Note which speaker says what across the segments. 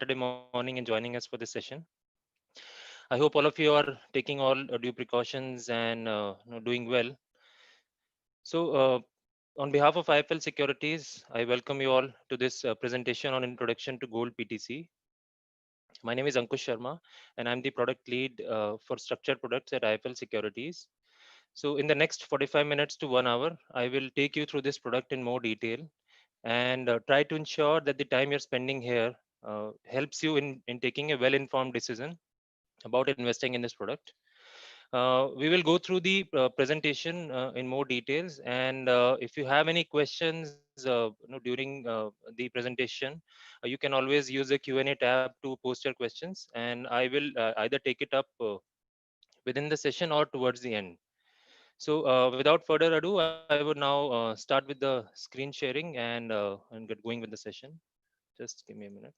Speaker 1: Saturday morning and joining us for this session. I hope all of you are taking all due precautions and doing well. So, on behalf of IFL Securities, I welcome you all to this presentation on Introduction to Gold PTC. My name is Ankush Sharma, and I'm the product lead for structured products at IFL Securities. So, in the next 45 minutes to 1 hour, I will take you through this product in more detail and try to ensure that the time you're spending here helps you in taking a well-informed decision about investing in this product. We will go through the presentation in more details, and if you have any questions during the presentation, you can always use the Q&A tab to post your questions, and I will either take it up within the session or towards the end. So without further ado, I would now start with the screen sharing and get going with the session. Just give me a minute.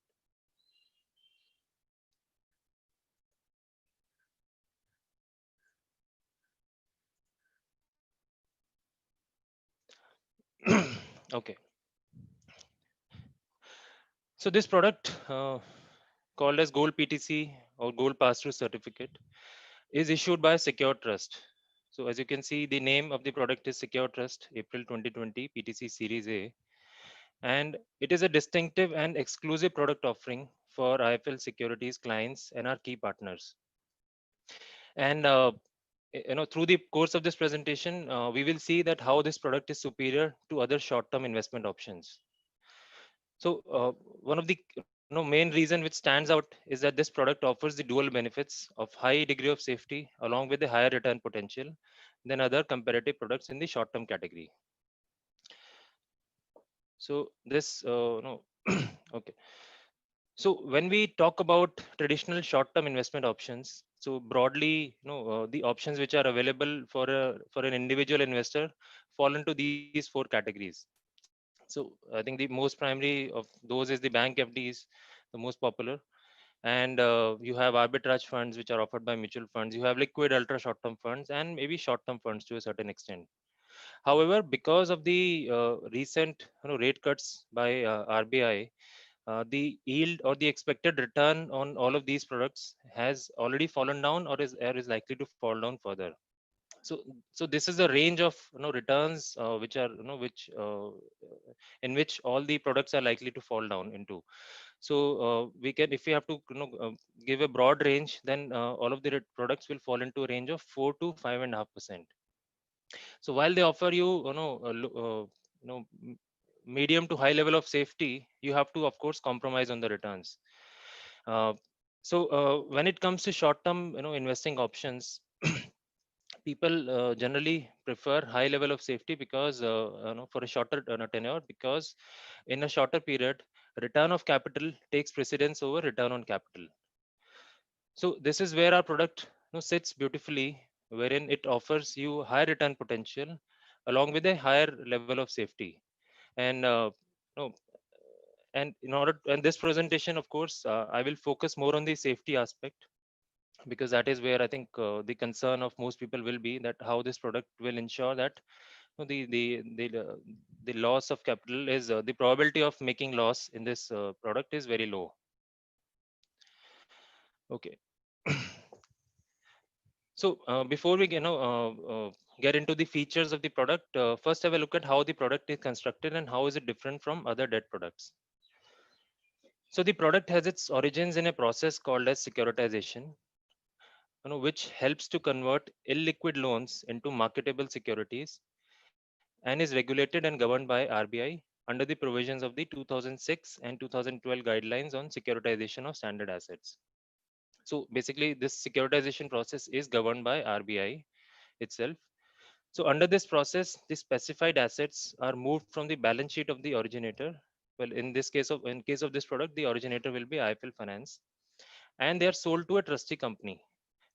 Speaker 1: Okay. So this product called as Gold PTC or Gold Pass-Through Certificate is issued by Secure Trust. So as you can see, the name of the product is Secure Trust April 2020 PTC Series A, and it is a distinctive and exclusive product offering for IFL Securities clients and our key partners. And through the course of this presentation, we will see that how this product is superior to other short-term investment options. So one of the main reason which stands out is that this product offers the dual benefits of high degree of safety along with a higher return potential than other comparative products in the short-term category. So this no okay. So when we talk about traditional short-term investment options, so broadly, the options which are available for an individual investor fall into these four categories. So I think the most primary of those is the bank FDs, the most popular, and you have arbitrage funds which are offered by mutual funds. You have liquid ultra short-term funds and maybe short-term funds to a certain extent. However, because of the recent rate cuts by RBI, the yield or the expected return on all of these products has already fallen down or is likely to fall down further. So this is a range of returns which are in which all the products are likely to fall down into. So we can, if we have to give a broad range, then all of the products will fall into a range of 4 to 5.5%. So while they offer you you know m- medium to high level of safety, you have to of course compromise on the returns. uh, so when it comes to short term investing options, people generally prefer high level of safety because for a shorter tenure, because in a shorter period, return of capital takes precedence over return on capital. So this is where our product sits beautifully, wherein it offers you high return potential along with a higher level of safety. And you know, and in order and this presentation, of course, I will focus more on the safety aspect, because that is where I think the concern of most people will be, that how this product will ensure that the loss of capital is the probability of making loss in this product is very low. Okay. So before we get into the features of the product, first have a look at how the product is constructed and how is it different from other debt products. So the product has its origins in a process called as securitization, which helps to convert illiquid loans into marketable securities and is regulated and governed by RBI under the provisions of the 2006 and 2012 guidelines on securitization of standard assets. So basically, this securitization process is governed by RBI itself. So under this process, the specified assets are moved from the balance sheet of the originator. Well, in case of this product, the originator will be IFL Finance, and they are sold to a trustee company,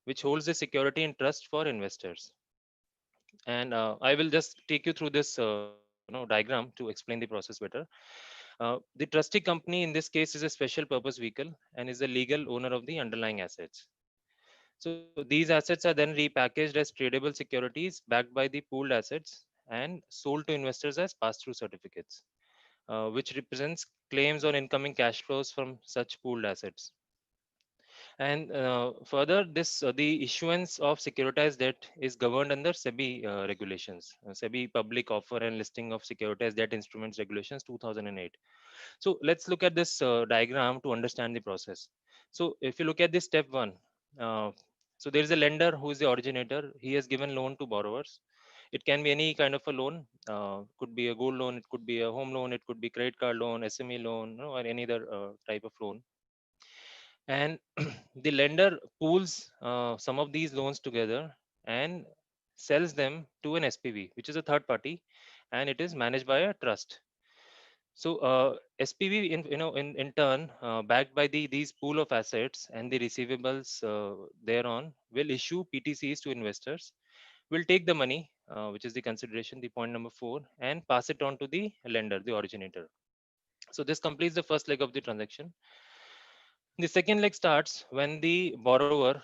Speaker 1: which holds the security in trust for investors. And I will just take you through this diagram to explain the process better. The trustee company in this case is a special purpose vehicle and is the legal owner of the underlying assets. So these assets are then repackaged as tradable securities backed by the pooled assets and sold to investors as pass-through certificates. which represents claims on incoming cash flows from such pooled assets. And further, this the issuance of securitized debt is governed under SEBI regulations, SEBI Public Offer and Listing of Securitized Debt Instruments Regulations 2008. So let's look at this diagram to understand the process. So if you look at this step one, uh, so there is a lender who is the originator. He has given loan to borrowers. It can be any kind of a loan. Could be a gold loan. It could be a home loan. It could be credit card loan, SME loan, or any other type of loan. And the lender pools some of these loans together and sells them to an SPV, which is a third party, and it is managed by a trust. So SPV, in turn, backed by these pool of assets and the receivables thereon, will issue PTCs to investors. Will take the money, which is the consideration, the point number four, and pass it on to the lender, the originator. So this completes the first leg of the transaction. The second leg starts when the borrower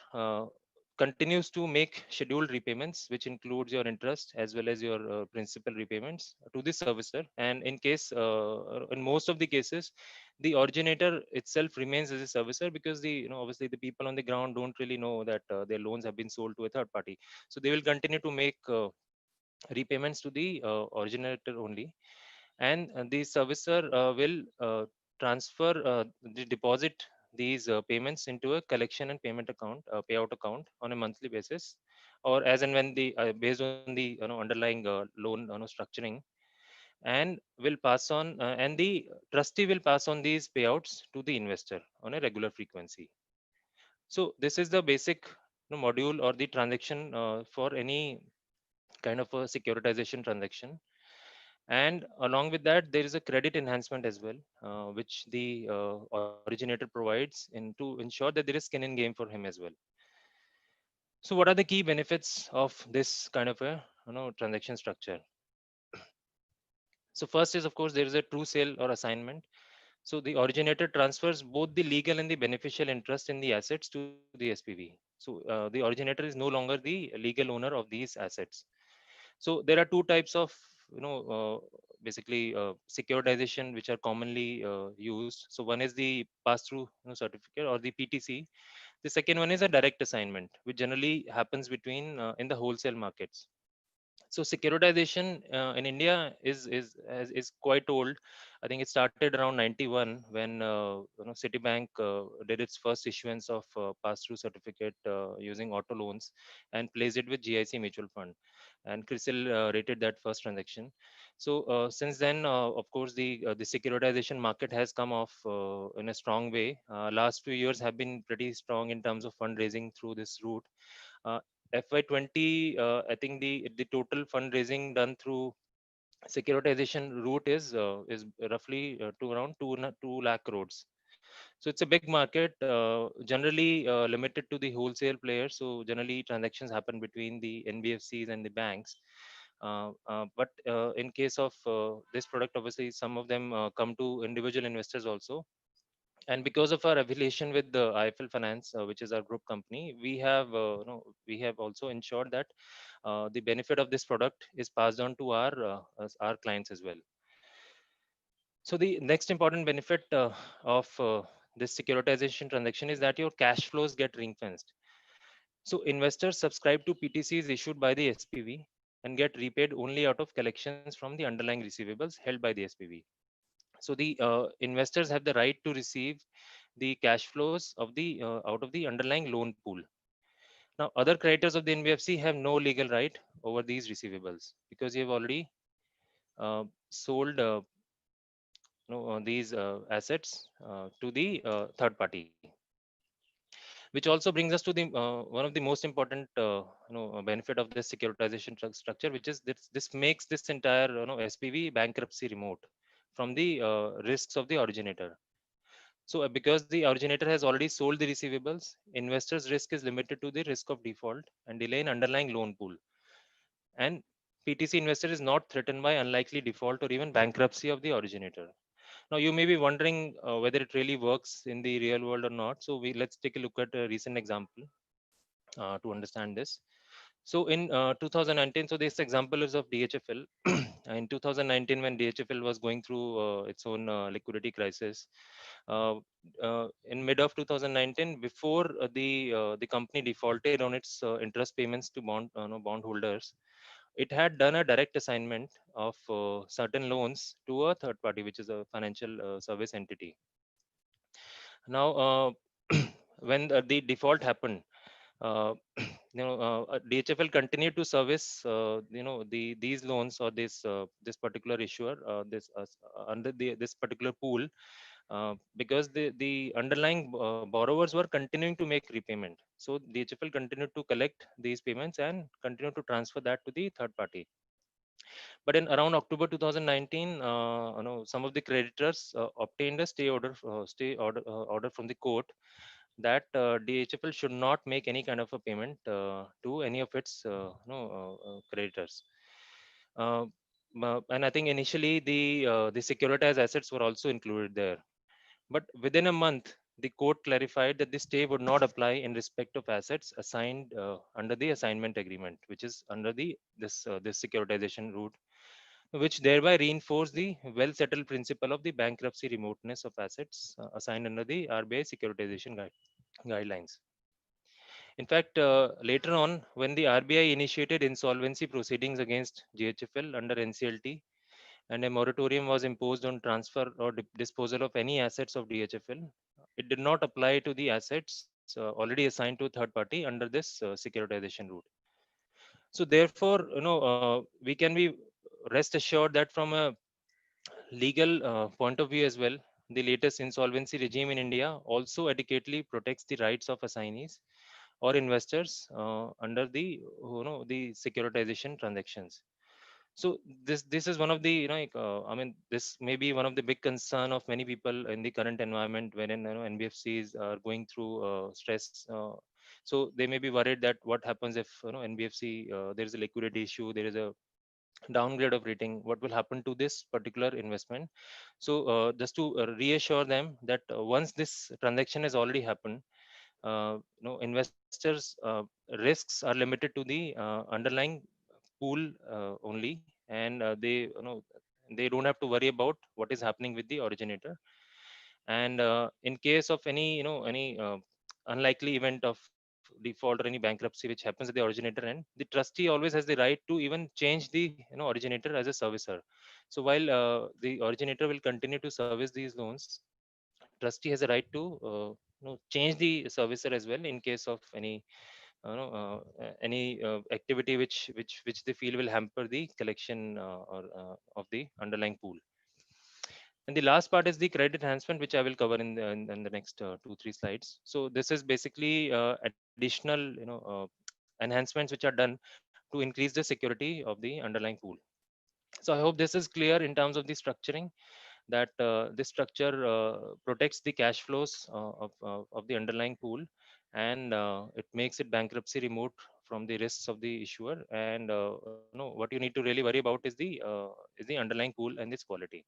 Speaker 1: continues to make scheduled repayments, which includes your interest as well as your principal repayments to the servicer. And in most of the cases, the originator itself remains as a servicer, because obviously the people on the ground don't really know that their loans have been sold to a third party. So they will continue to make repayments to the originator only, and the servicer will transfer the deposit these payments into a collection and payment account, payout account, on a monthly basis, or as and when the based on the underlying loan structuring, and will pass on and the trustee will pass on these payouts to the investor on a regular frequency. So this is the basic module or the transaction for any kind of a securitization transaction. And along with that, there is a credit enhancement as well, which the originator provides to ensure that there is skin in game for him as well. So what are the key benefits of this kind of a transaction structure? So first is, of course, there is a true sale or assignment. So the originator transfers both the legal and the beneficial interest in the assets to the SPV. So the originator is no longer the legal owner of these assets. So there are two types of you know basically securitization which are commonly used. So one is the pass through certificate, or the PTC. The second one is a direct assignment, which generally happens between in the wholesale markets. So securitization in India is quite old. I think it started around 91 when Citibank did its first issuance of pass-through certificate using auto loans and placed it with GIC mutual fund. And CRISIL rated that first transaction. So since then, of course, the securitization market has come off in a strong way. Last few years have been pretty strong in terms of fundraising through this route. uh, FY20, I think the total fundraising done through securitization route is roughly to around 2 lakh crores. So it's a big market, generally limited to the wholesale players. So generally transactions happen between the NBFCs and the banks. But in case of this product, obviously some of them come to individual investors also. And because of our affiliation with the IFL Finance, which is our group company, we have also ensured that the benefit of this product is passed on to our clients as well. So the next important benefit of this securitization transaction is that your cash flows get ring fenced. So investors subscribe to PTCs issued by the SPV and get repaid only out of collections from the underlying receivables held by the SPV. So the investors have the right to receive the cash flows of the out of the underlying loan pool. Now other creditors of the NBFC have no legal right over these receivables, because you have already sold these assets to the third party. Which also brings us to the one of the most important benefit of this securitization structure, which is this makes this entire SPV bankruptcy remote from the risks of the originator. So because the originator has already sold the receivables, investors' risk is limited to the risk of default and delay in underlying loan pool. And PTC investor is not threatened by unlikely default or even bankruptcy of the originator. Now you may be wondering whether it really works in the real world or not. So let's take a look at a recent example to understand this. So in 2019, so this example is of DHFL. In 2019, when DHFL was going through its own liquidity crisis, uh, in mid of 2019, before the company defaulted on its interest payments to bond holders, it had done a direct assignment of certain loans to a third party, which is a financial service entity. Now, when the default happened, DHFL continued to service these loans, or this particular issuer, this under this particular pool, because the underlying borrowers were continuing to make repayment. So DHFL continued to collect these payments and continue to transfer that to the third party. But in around October 2019, some of the creditors obtained a order from the court that DHFL should not make any kind of a payment to any of its creditors. Uh, and I think initially the securitized assets were also included there. But within a month, the court clarified that the stay would not apply in respect of assets assigned under the assignment agreement, which is under this securitization route, which thereby reinforced the well-settled principle of the bankruptcy remoteness of assets assigned under the RBI securitization guidelines. In fact, later on, when the RBI initiated insolvency proceedings against GHFL under NCLT, and a moratorium was imposed on transfer or disposal of any assets of DHFL, it did not apply to the assets already assigned to a third party under this securitization route. So therefore, we can be rest assured that from a legal point of view as well, the latest insolvency regime in India also adequately protects the rights of assignees or investors under the securitization transactions. So this is one of the I mean, this may be one of the big concern of many people in the current environment, wherein NBFCs are going through stress. So they may be worried that what happens if NBFC, there is a liquidity issue, there is a downgrade of rating, what will happen to this particular investment. So just to reassure them that once this transaction has already happened, investors risks are limited to the underlying pool only, and they don't have to worry about what is happening with the originator. And in case of any unlikely event of default or any bankruptcy which happens at the originator end, the trustee always has the right to even change the originator as a servicer. So while the originator will continue to service these loans, trustee has a right to change the servicer as well in case of any activity which they feel will hamper the collection or of the underlying pool. And the last part is the credit enhancement, which I will cover in the next 2 3 slides. So this is basically additional enhancements which are done to increase the security of the underlying pool. So I hope this is clear in terms of the structuring, that this structure protects the cash flows of the underlying pool, and it makes it bankruptcy remote from the risks of the issuer. And what you need to really worry about is the underlying pool and its quality.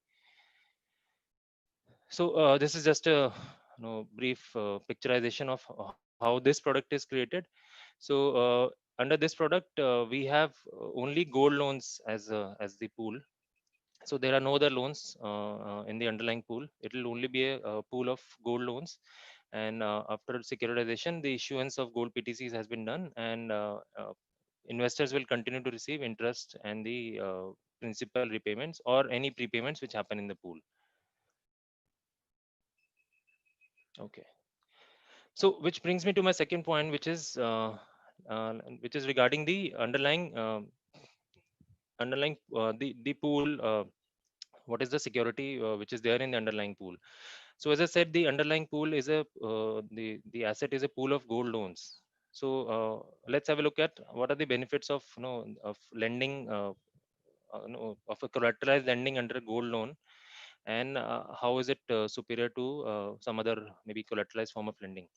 Speaker 1: So this is just a brief picturization of how this product is created. So under this product, we have only gold loans as the pool. So there are no other loans in the underlying pool. It will only be a pool of gold loans. And after securitization, the issuance of gold PTCs has been done, and investors will continue to receive interest and the principal repayments or any prepayments which happen in the pool. Okay. So which brings me to my second point, which is regarding the underlying the pool. What is the security which is there in the underlying pool? So as I said, the underlying pool is the asset is a pool of gold loans. So let's have a look at what are the benefits of of lending, of a collateralized lending under a gold loan, and how is it superior to some other maybe collateralized form of lending.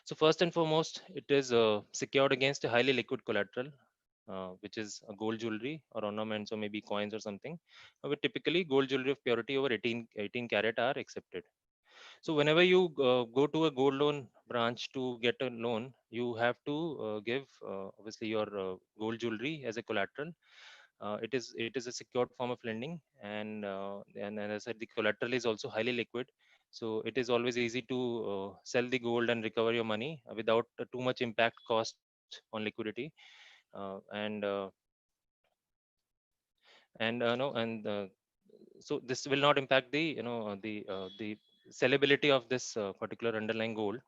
Speaker 1: So first and foremost, it is secured against a highly liquid collateral, which is a gold jewelry or ornaments or maybe coins or something. But typically, gold jewelry of purity over 18 karat are accepted. So whenever you go to a gold loan branch to get a loan, you have to give obviously your gold jewelry as a collateral. It is a secured form of lending, and as I said, the collateral is also highly liquid. So it is always easy to sell the gold and recover your money without too much impact cost on liquidity. And so this will not impact the the sellability of this particular underlying gold.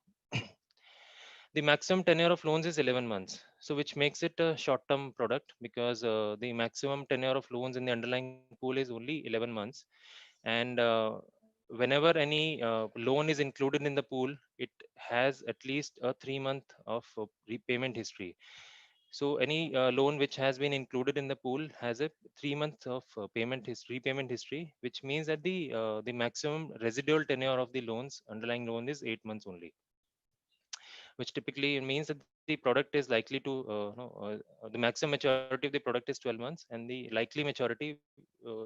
Speaker 1: The maximum tenure of loans is 11 months, so which makes it a short term product, because the maximum tenure of loans in the underlying pool is only 11 months. And whenever any loan is included in the pool, it has at least a 3 month of repayment history. So any loan which has been included in the pool has a 3 months of repayment history, which means that the maximum residual tenure of the loans underlying loan is 8 months only, which typically means that the product is likely to the maximum maturity of the product is 12 months, and the likely maturity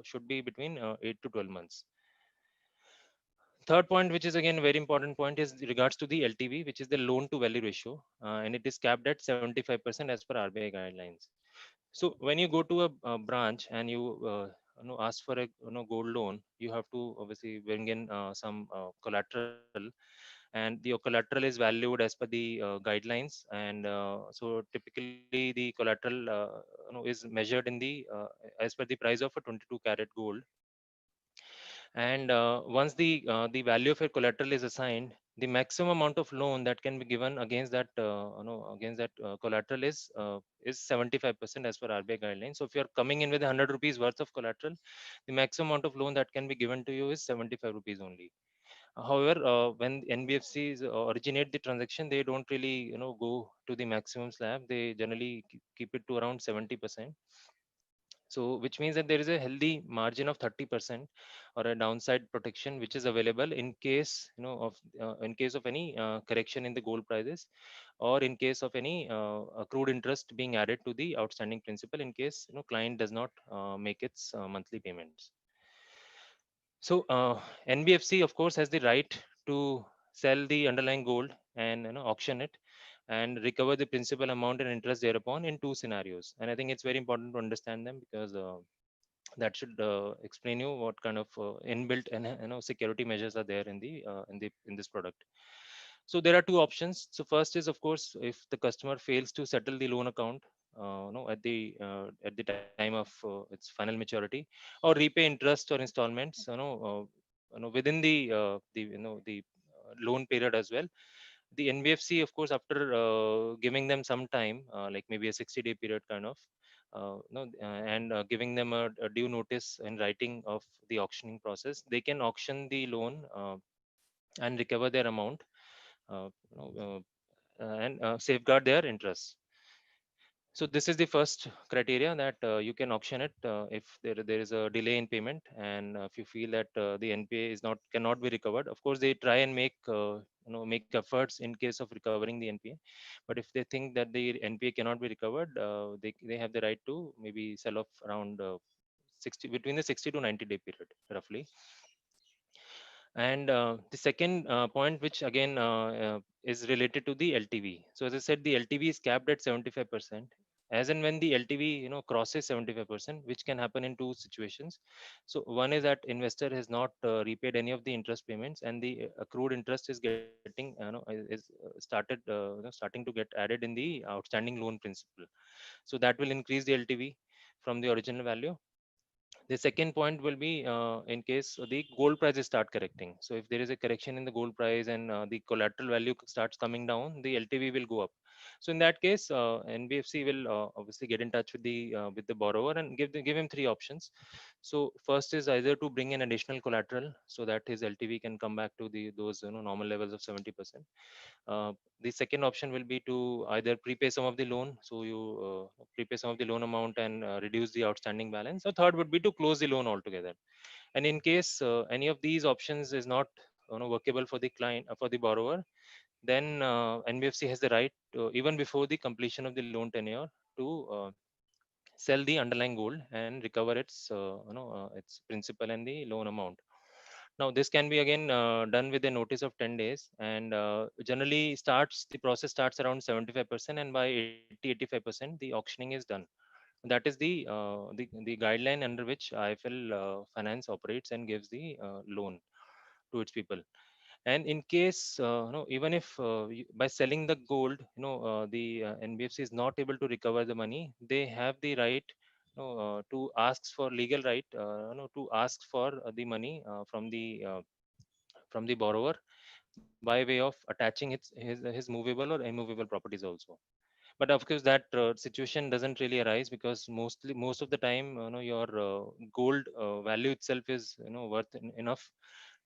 Speaker 1: should be between 8 to 12 months. Third point, which is again very important point, is regards to the LTV, which is the loan to value ratio, and it is capped at 75% as per RBI guidelines. So when you go to a branch and ask for a gold loan, you have to obviously bring in some collateral, and your collateral is valued as per the guidelines. And so typically the collateral is measured in the as per the price of a 22 karat gold. And once the value of your collateral is assigned, the maximum amount of loan that can be given against that collateral is 75% as per RBI guidelines. So if you are coming in with 100 rupees worth of collateral, the maximum amount of loan that can be given to you is 75 rupees only. However, when NBFCs originate the transaction, they don't really go to the maximum slab. They generally keep it to around 70%. So which means that there is a healthy margin of 30% or a downside protection which is available in case in case of any correction in the gold prices, or in case of any accrued interest being added to the outstanding principal, in case client does not make its monthly payments. So NBFC of course has the right to sell the underlying gold and auction it and recover the principal amount and interest thereupon in two scenarios. And I think it's very important to understand them, because that should explain you what kind of inbuilt and security measures are there in this product. So there are two options. So first is, of course, if the customer fails to settle the loan account at the time of its final maturity, or repay interest or installments within the loan period as well, the NBFC, of course, after giving them some time, like maybe a 60-day period kind of, and giving them a due notice in writing of the auctioning process, they can auction the loan and recover their amount, uh, you know, and safeguard their interests. So this is the first criteria, that you can auction it if there is a delay in payment, and if you feel that the NPA is not cannot be recovered. Of course, they try and make efforts in case of recovering the NPA, but if they think that the NPA cannot be recovered, they have the right to maybe sell off around 60 between the 60 to 90-day period roughly. And the second point, which again is related to the LTV. So as I said, the LTV is capped at 75%. As and when the LTV crosses 75%, which can happen in two situations. So one is that investor has not repaid any of the interest payments, and the accrued interest is getting starting to get added in the outstanding loan principal. So that will increase the LTV from the original value. The second point will be in case the gold prices start correcting. So if there is a correction in the gold price and the collateral value starts coming down, the LTV will go up. So in that case, NBFC will obviously get in touch with the borrower and give him three options. So first is either to bring in additional collateral so that his LTV can come back to the those normal levels of 70%. Uh, the second option will be to either prepay some of the loan, so you prepay some of the loan amount and reduce the outstanding balance. Or third would be to close the loan altogether. And in case any of these options is not workable for the client, for the borrower, then NBFC has the right even before the completion of the loan tenure to sell the underlying gold and recover its its principal and the loan amount. Now, this can be again done with a notice of 10 days, and generally starts the process starts around 75%, and by 80-85% the auctioning is done. That is the guideline under which IFL Finance operates and gives the loan to its people. And in case even if by selling the gold, the NBFC is not able to recover the money, they have the right to ask for legal right to ask for the money from the borrower by way of attaching his movable or immovable properties also. But of course that situation doesn't really arise, because most of the time your gold value itself is worth enough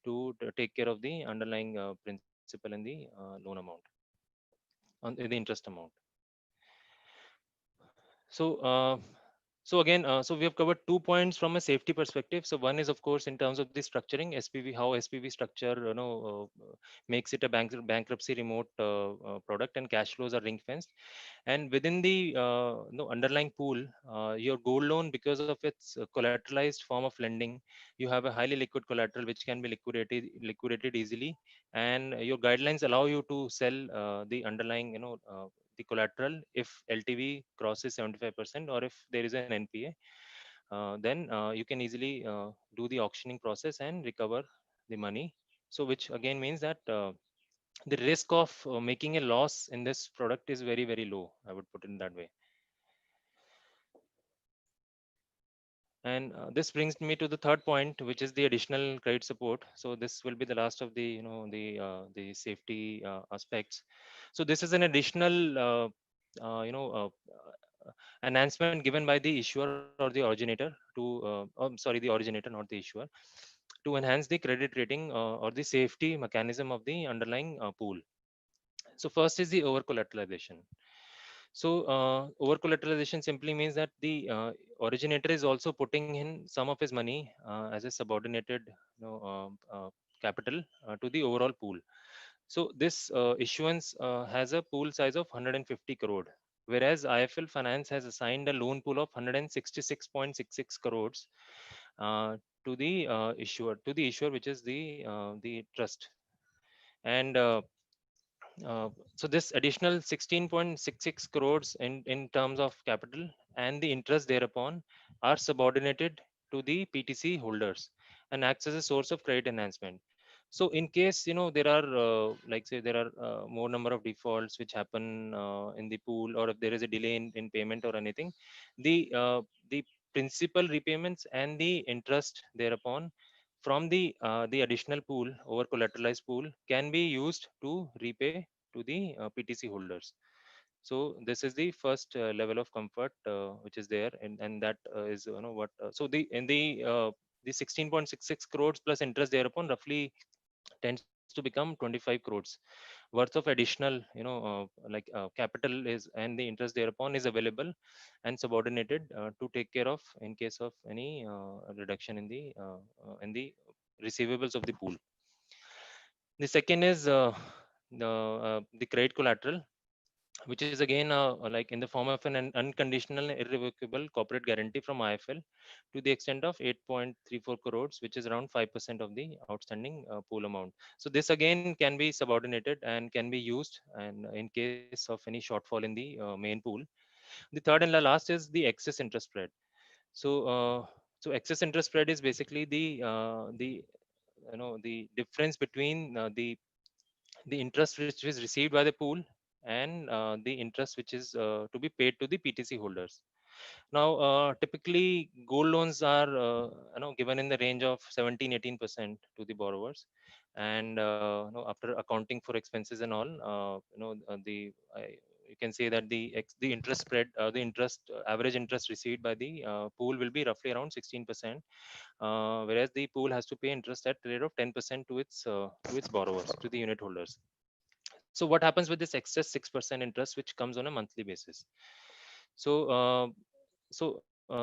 Speaker 1: to take care of the underlying principal and the loan amount on the interest amount. So uh, so again uh, so we have covered 2 points from a safety perspective. So one is of course in terms of the structuring SPV, how SPV structure makes it a bankruptcy remote product, and cash flows are ring fenced. And within the underlying pool, your gold loan, because of its collateralized form of lending, you have a highly liquid collateral which can be liquidated easily, and your guidelines allow you to sell the underlying the collateral if LTV crosses 75%, or if there is an NPA. Then you can easily do the auctioning process and recover the money. So which again means that the risk of making a loss in this product is very, very low, I would put it in that way. And this brings me to the third point, which is the additional credit support. So this will be the last of the the safety aspects. So this is an additional enhancement given by the issuer or the originator to sorry, the originator, not the issuer, to enhance the credit rating or the safety mechanism of the underlying pool. So first is the over collateralization. So over collateralization simply means that the originator is also putting in some of his money as a subordinated capital to the overall pool. So this issuance has a pool size of 150 crore, whereas IFL Finance has assigned a loan pool of 166.66 crores uh, to the issuer, which is the trust. And so this additional 16.66 crores in terms of capital and the interest thereupon are subordinated to the PTC holders and acts as a source of credit enhancement. So in case there are like say there are more number of defaults which happen in the pool, or if there is a delay in payment or anything, the principal repayments and the interest thereupon from the additional pool, over collateralized pool, can be used to repay to the PTC holders. So this is the first level of comfort which is there, and that is what. So the 16.66 crores plus interest thereupon roughly tends to become 25 crores worth of additional capital is, and the interest thereupon is available and subordinated to take care of in case of any reduction in the receivables of the pool. The second is the credit collateral, which is again like in the form of an unconditional and irrevocable corporate guarantee from IFL to the extent of 8.34 crores, which is around 5% of the outstanding pool amount. So this again can be subordinated and can be used and in case of any shortfall in the main pool. The third and the last is the excess interest spread. So so excess interest spread is basically the the difference between the interest which is received by the pool and the interest which is to be paid to the PTC holders. Now, typically gold loans are given in the range of 17-18% to the borrowers, and after accounting for expenses and all, you can say that the interest spread, the interest average interest received by the pool will be roughly around 16%, whereas the pool has to pay interest at the rate of 10% to its borrowers, to the unit holders. So what happens with this excess 6% interest which comes on a monthly basis? So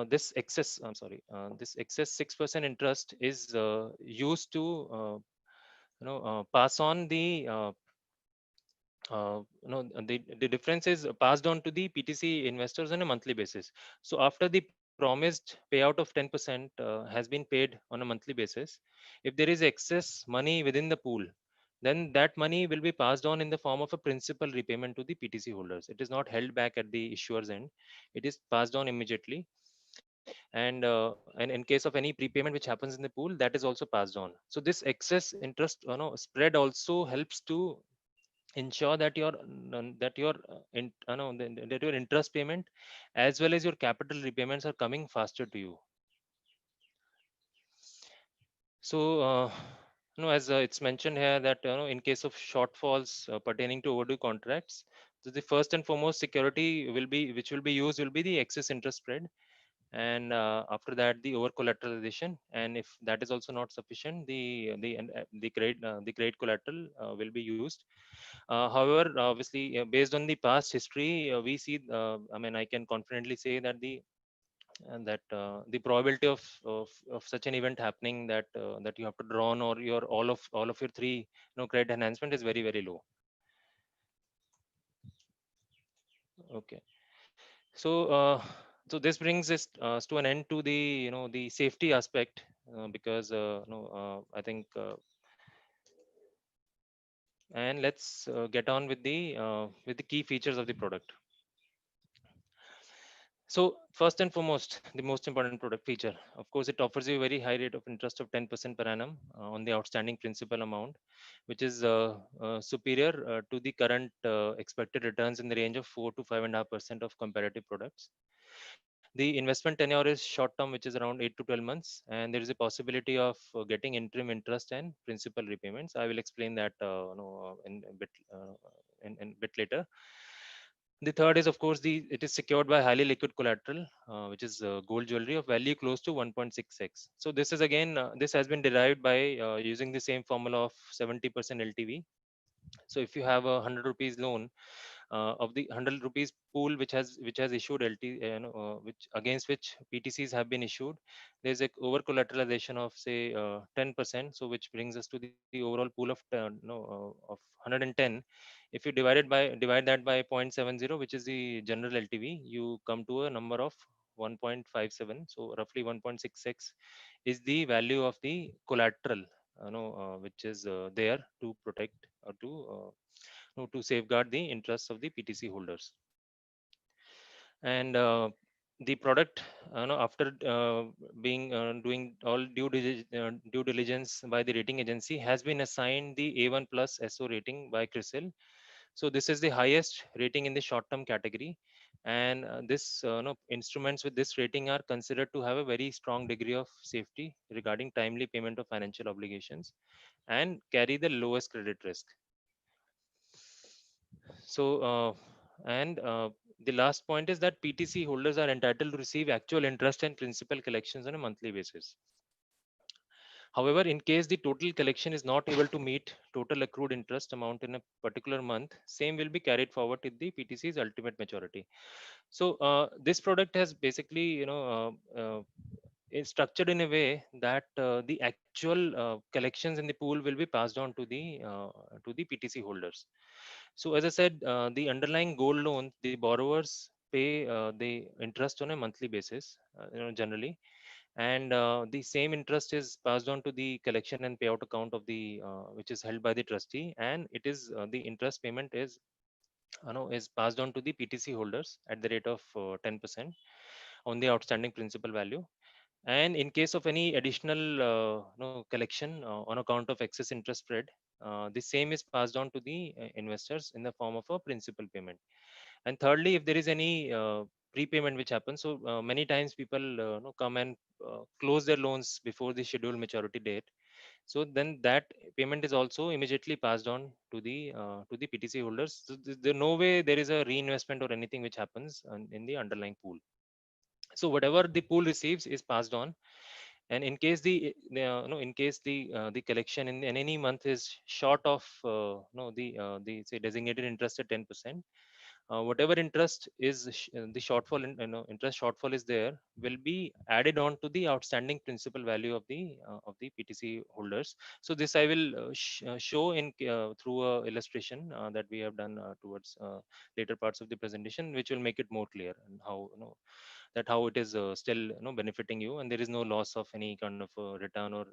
Speaker 1: this excess, I'm sorry, this excess 6% interest is used to pass on the difference is passed on to the PTC investors on a monthly basis. So after the promised payout of 10% has been paid on a monthly basis, if there is excess money within the pool, then that money will be passed on in the form of a principal repayment to the PTC holders. It is not held back at the issuer's end. It is passed on immediately. And in case of any prepayment which happens in the pool, that is also passed on. So this excess interest spread also helps to ensure that that your interest payment as well as your capital repayments are coming faster to you. So, as it's mentioned here that in case of shortfalls pertaining to overdue contracts, so the first and foremost security will be which will be used will be the excess interest spread, and after that the over collateralization, and if that is also not sufficient, the credit collateral will be used. However, obviously, based on the past history, we see. I mean, I can confidently say that the probability of such an event happening, that you have to draw on or your all of your three credit enhancement is very very low. Okay, so this brings us to an end to the the safety aspect, because I think, and let's get on with the key features of the product. So first and foremost, the most important product feature, of course, it offers you a very high rate of interest of 10% per annum on the outstanding principal amount, which is superior to the current expected returns in the range of 4 to 5.5% of comparative products. The investment tenure is short term, which is around 8 to 12 months, and there is a possibility of getting interim interest and principal repayments. I will explain that in a bit in bit later. The third is, of course, it is secured by highly liquid collateral, which is gold jewelry of value close to 1.6x. So this is again, this has been derived by using the same formula of 70% LTV. So if you have a 100 rupees loan, of the 100 rupees pool which has issued LT, which against which PTCs have been issued, there's a over collateralization of say 10%. So which brings us to the overall pool of of 110. If you divide that by 0.70, which is the general LTV, you come to a number of 1.57. So roughly 1.66 is the value of the collateral, which is there to protect or to safeguard the interests of the PTC holders. And the product, after being doing all due diligence by the rating agency, has been assigned the A1 plus SO rating by CRISIL. So this is the highest rating in the short term category, and this instruments with this rating are considered to have a very strong degree of safety regarding timely payment of financial obligations and carry the lowest credit risk. So, and the last point is that PTC holders are entitled to receive actual interest and principal collections on a monthly basis. However, in case the total collection is not able to meet total accrued interest amount in a particular month, same will be carried forward to the PTC's ultimate maturity. So, this product has basically, is structured in a way that the actual collections in the pool will be passed on to the PTC holders. So as I said, the underlying gold loan, the borrowers pay the interest on a monthly basis, generally, and the same interest is passed on to the collection and payout account of the which is held by the trustee, and it is the interest payment is passed on to the PTC holders at the rate of 10% on the outstanding principal value. And in case of any additional collection on account of excess interest spread, the same is passed on to the investors in the form of a principal payment. And thirdly, if there is any prepayment which happens, so many times people come and close their loans before the scheduled maturity date. So then that payment is also immediately passed on to the PTC holders. So there no way there is a reinvestment or anything which happens in the underlying pool. So whatever the pool receives is passed on, and in case in case the collection in any month is short of no the say designated interest at 10%, whatever interest is the shortfall in, interest shortfall is there, will be added on to the outstanding principal value of the PTC holders. So this I will show in through a illustration that we have done towards later parts of the presentation, which will make it more clear and how that how it is still benefiting you, and there is no loss of any kind of return or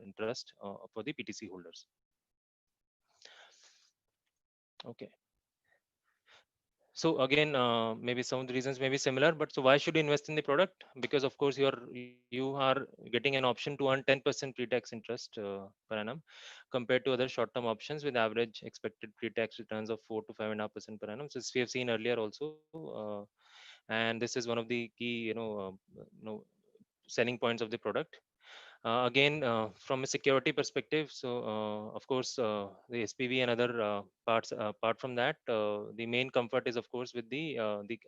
Speaker 1: interest for the PTC holders. Okay. So again, maybe some of the reasons may be similar, but so why should you invest in the product? Because of course you are getting an option to earn 10% pre-tax interest per annum, compared to other short-term options with average expected pre-tax returns of 4 to 5.5% per annum. So as we have seen earlier also, and this is one of the key selling points of the product. Again, from a security perspective, so of course the SPV and other parts, apart from that, the main comfort is of course with the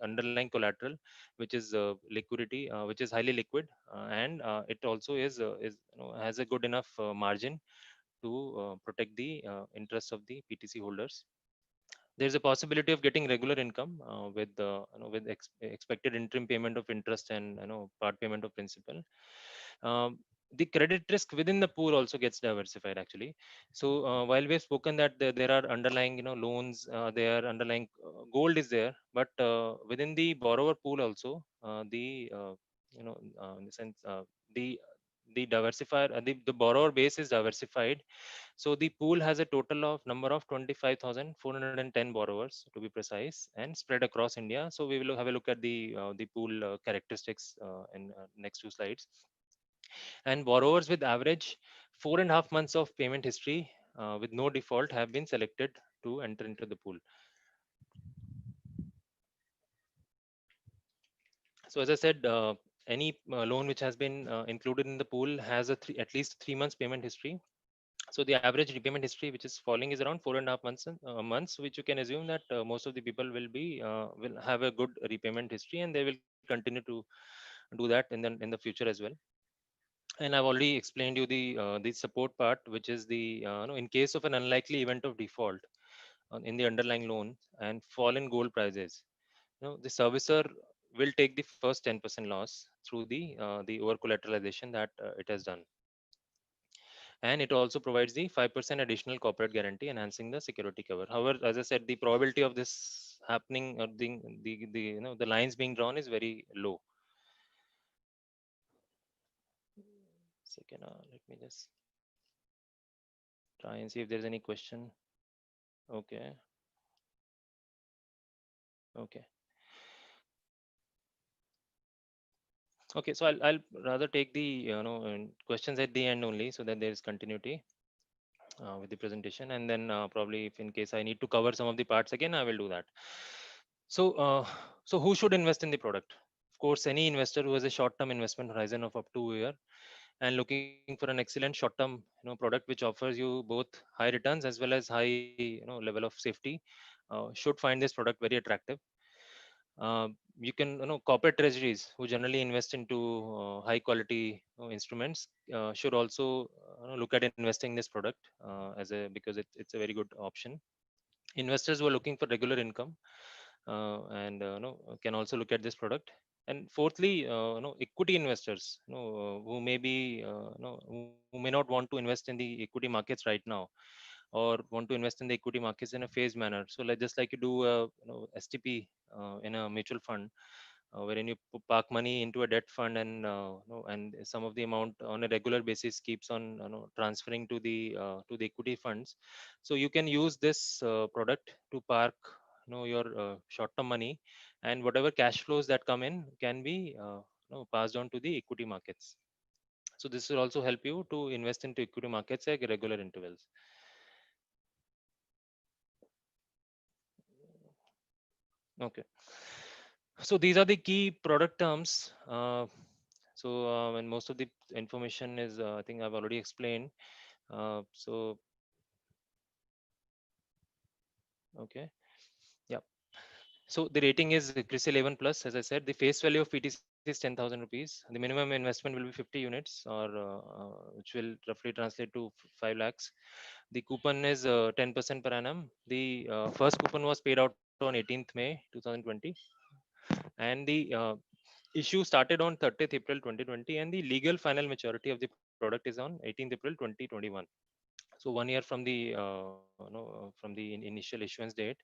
Speaker 1: underlying collateral, which is liquidity, which is highly liquid, and it also is has a good enough margin to protect the interests of the PTC holders. There's a possibility of getting regular income with with expected interim payment of interest and part payment of principal. um, the credit risk within the pool also gets diversified actually. So while we have spoken that there are underlying loans, there are underlying gold is there, but within the borrower pool also, the in the sense, the diversifier, the borrower base is diversified. So the pool has a total of number of 25,410 borrowers to be precise, and spread across India. So we will have a look at the pool characteristics in next two slides. And borrowers with average 4.5 months of payment history with no default have been selected to enter into the pool. So as I said, any loan which has been included in the pool has at least 3 months payment history. So the average repayment history which is falling is around 4.5 months, which you can assume that most of the people will have a good repayment history, and they will continue to do that in the future as well. And I've already explained you the support part, which is in case of an unlikely event of default in the underlying loan and fall in gold prices, the servicer will take the first 10% loss through the over collateralization that it has done. And it also provides the 5% additional corporate guarantee, enhancing the security cover. However, as I said, the probability of this happening, or the lines being drawn, is very low. Second, let me just try and see if there's any question. Okay. Okay. Okay. So I'll rather take the questions at the end only, so that there is continuity with the presentation, and then probably, if in case I need to cover some of the parts again, I will do that. So so who should invest in the product? Of course, any investor who has a short term investment horizon of up to a year and looking for an excellent short term product which offers you both high returns as well as high level of safety, should find this product very attractive. You can, corporate treasuries who generally invest into high quality instruments should also look at investing this product because it's a very good option. Investors who are looking for regular income and can also look at this product. And fourthly, equity investors, who may be who may not want to invest in the equity markets right now, or want to invest in the equity markets in a phased manner. So like, just like you do a STP in a mutual fund, wherein you park money into a debt fund, and and some of the amount on a regular basis keeps on transferring to the equity funds. So you can use this product to park your short term money, and whatever cash flows that come in can be passed on to the equity markets. So this will also help you to invest into equity markets at regular intervals. Okay. So these are the key product terms. And most of the information is, I think I've already explained. So, okay. Yeah. So the rating is CRISIL A1 plus. As I said, the face value of PTC is 10,000 rupees. The minimum investment will be 50 units, which will roughly translate to 5 lakhs. The coupon is 10% per annum. The first coupon was paid out on 18th May 2020, and the issue started on 30th April 2020, and the legal final maturity of the product is on 18th April 2021. So 1 year from the from the initial issuance date.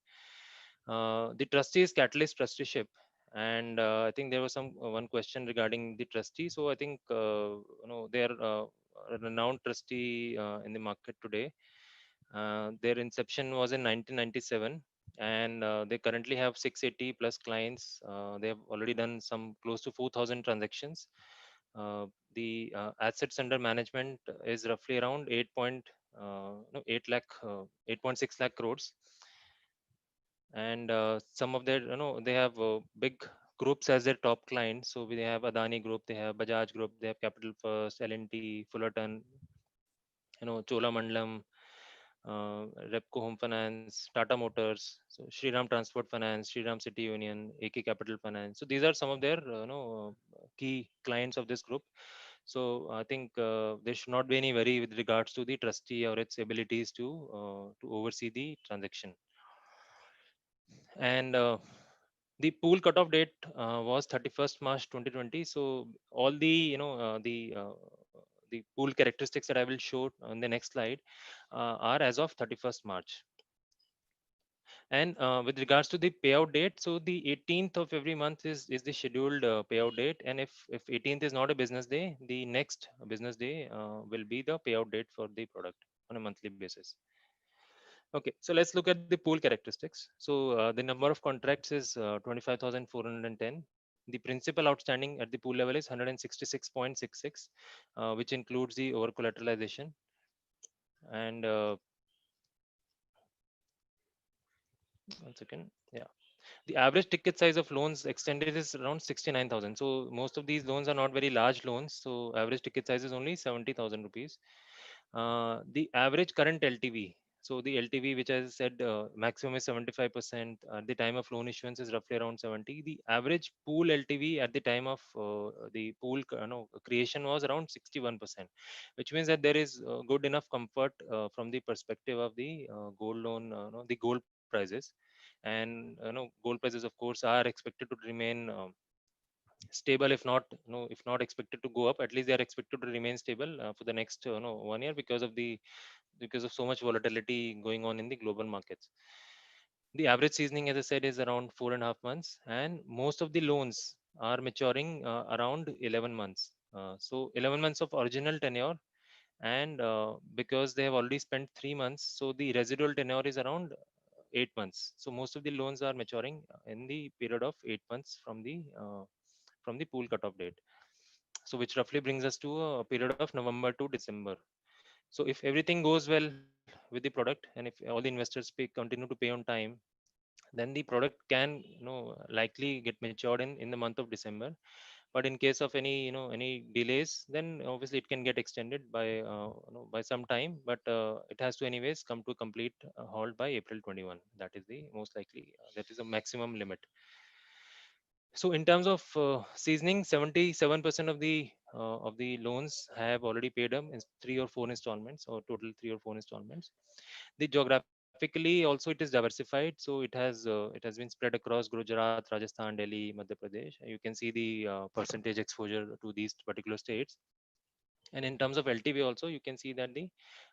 Speaker 1: The trustee is Catalyst Trusteeship, And I think there was some one question regarding the trustee. So I think they are a renowned trustee in the market today. Their inception was in 1997, and they currently have 680 plus clients. They have already done some close to 4,000 transactions. The assets under management is roughly around 8 lakh, 8.6 lakh crores. And some of their, they have big groups as their top clients. So we have Adani Group, they have Bajaj Group, they have Capital First, L&T, Fullerton, Cholamandalam, uh, Repco Home Finance, Tata Motors, so Shriram Transport Finance, Shriram City Union, AK Capital Finance. So these are some of their key clients of this group. So I think there should not be any worry with regards to the trustee or its abilities to oversee the transaction. And the pool cutoff date was 31st March 2020. So all the the pool characteristics that I will show on the next slide are as of 31st March. And with regards to the payout date, so the 18th of every month is the scheduled payout date. And if 18th is not a business day, the next business day will be the payout date for the product on a monthly basis. Okay, so let's look at the pool characteristics. So the number of contracts is 25,410. The principal outstanding at the pool level is 166.66, which includes the over collateralization. And one second, yeah. The average ticket size of loans extended is around 69,000. So most of these loans are not very large loans. So average ticket size is only 70,000 rupees. The average current LTV. So the LTV, which as I said, maximum is 75%. At the time of loan issuance is roughly around 70. The average pool LTV at the time of the pool creation was around 61%, which means that there is good enough comfort from the perspective of the gold loan, the gold prices. And gold prices of course are expected to remain stable, if not if not expected to go up, at least they are expected to remain stable for the next 1 year because of so much volatility going on in the global markets. The average seasoning, as I said, is around 4.5 months, and most of the loans are maturing around 11 months. So 11 months of original tenure, and because they have already spent 3 months, so the residual tenure is around 8 months. So most of the loans are maturing in the period of 8 months from the pool cutoff date. So which roughly brings us to a period of November to December. So if everything goes well with the product, and if all the investors continue to pay on time, then the product can likely get matured in the month of December. But in case of any delays, then obviously it can get extended by some time, but it has to anyways come to a complete halt by April 21. That is the most likely, that is a maximum limit. So in terms of seasoning, 77% of the loans have already paid them in 3 or 4 installments, or total 3 or 4 installments. The geographically also it is diversified, so it has been spread across Gujarat, Rajasthan, Delhi, Madhya Pradesh. You can see the percentage exposure to these particular states. And in terms of LTV also, you can see that the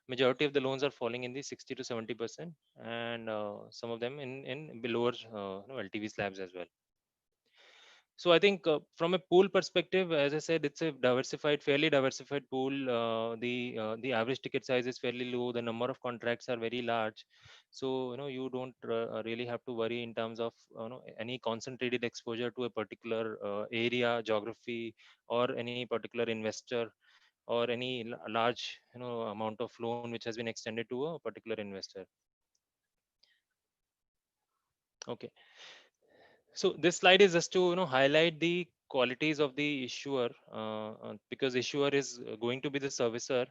Speaker 1: majority of the loans are falling in the 60 to 70%, and some of them in below LTV slabs as well. So I think from a pool perspective, as I said, it's a diversified, fairly diversified pool. The average ticket size is fairly low. The number of contracts are very large. So you don't really have to worry in terms of any concentrated exposure to a particular area, geography, or any particular investor, or any large amount of loan which has been extended to a particular investor. Okay. So this slide is just to highlight the qualities of the issuer, because issuer is going to be the servicer.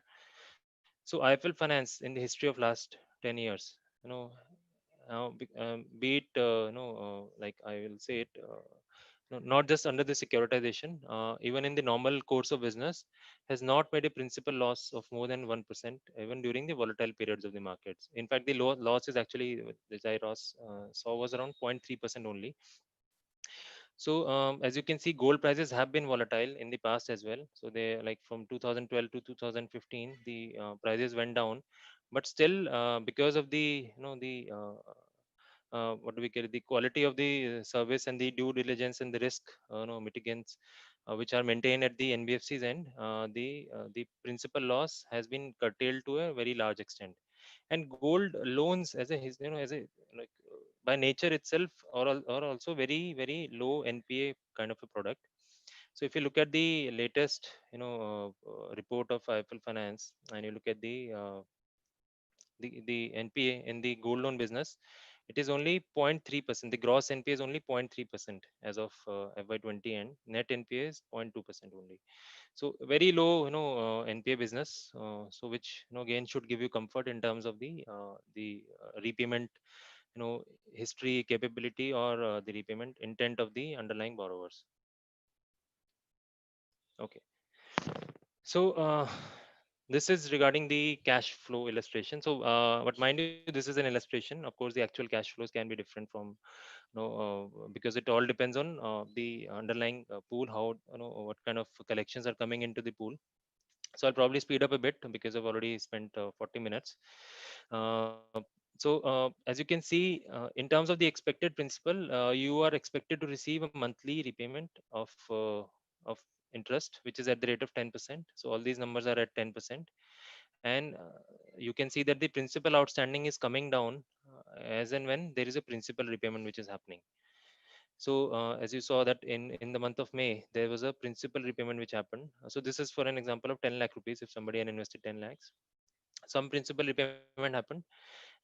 Speaker 1: So IFL Finance in the history of last 10 years, you know, be it like I will say it, not just under the securitization, even in the normal course of business, has not made a principal loss of more than 1%, even during the volatile periods of the markets. In fact, the loss is actually, which I saw, was around 0.3% only. So as you can see, gold prices have been volatile in the past as well. So they, like from 2012 to 2015, the prices went down, but still because of the what do we get, the quality of the service and the due diligence and the risk mitigants which are maintained at the NBFC's end, the principal loss has been curtailed to a very large extent. And gold loans as a as a like by nature itself are also very very low NPA kind of a product. So if you look at the latest report of IIFL Finance, and you look at the NPA in the gold loan business, it is only 0.3%. The gross NPA is only 0.3% as of FY20, and net NPA is 0.2% only. So very low, NPA business. So which again should give you comfort in terms of the repayment, history, capability, or the repayment intent of the underlying borrowers. Okay. So this is regarding the cash flow illustration. So, but mind you, this is an illustration. Of course, the actual cash flows can be different from, because it all depends on the underlying pool, how what kind of collections are coming into the pool. So I'll probably speed up a bit because I've already spent 40 minutes. Uh, as you can see, in terms of the expected principal, you are expected to receive a monthly repayment of interest, which is at the rate of 10%. So all these numbers are at 10%, and you can see that the principal outstanding is coming down as and when there is a principal repayment which is happening. So as you saw that in the month of May, there was a principal repayment which happened. So this is for an example of 10 lakh rupees. If somebody had invested 10 lakhs, some principal repayment happened,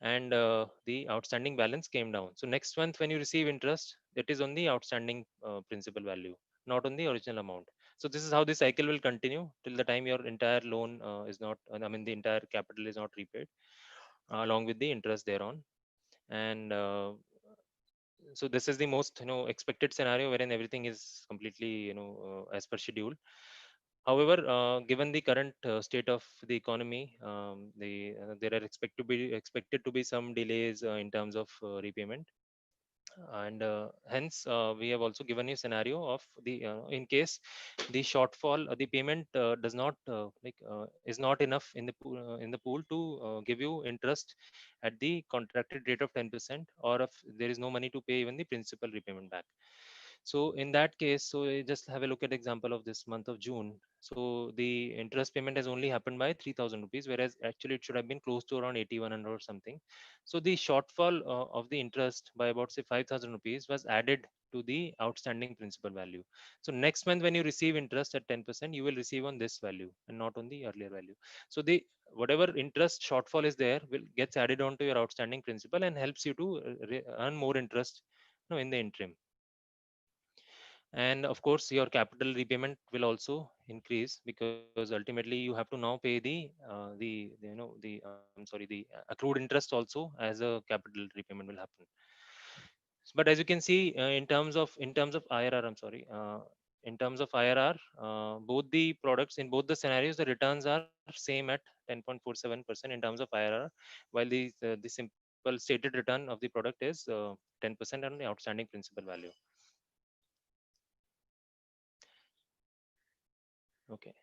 Speaker 1: and the outstanding balance came down. So next month when you receive interest, it is on the outstanding principal value, not on the original amount. So this is how the cycle will continue till the time your entire loan is not, I mean, the entire capital is not repaid, along with the interest thereon. And so this is the most expected scenario wherein everything is completely as per schedule. However, given the current state of the economy, there are expected to be some delays in terms of repayment, and hence we have also given you scenario of the in case the shortfall, the payment does not is not enough in the pool to give you interest at the contracted rate of 10%, or if there is no money to pay even the principal repayment back. So in that case, so just have a look at example of this month of June. So the interest payment has only happened by 3,000 rupees, whereas actually it should have been close to around 8,100 or something. So the shortfall of the interest by about say 5,000 rupees was added to the outstanding principal value. So next month when you receive interest at 10%, you will receive on this value and not on the earlier value. So the whatever interest shortfall is there will gets added on to your outstanding principal and helps you to earn more interest in the interim. And of course your capital repayment will also increase, because ultimately you have to now pay the accrued interest also as a capital repayment will happen. But as you can see, in terms of IRR, I'm sorry, in terms of IRR, both the products in both the scenarios, the returns are same at 10.47% in terms of IRR, while the simple stated return of the product is 10% on the outstanding principal value. Okay.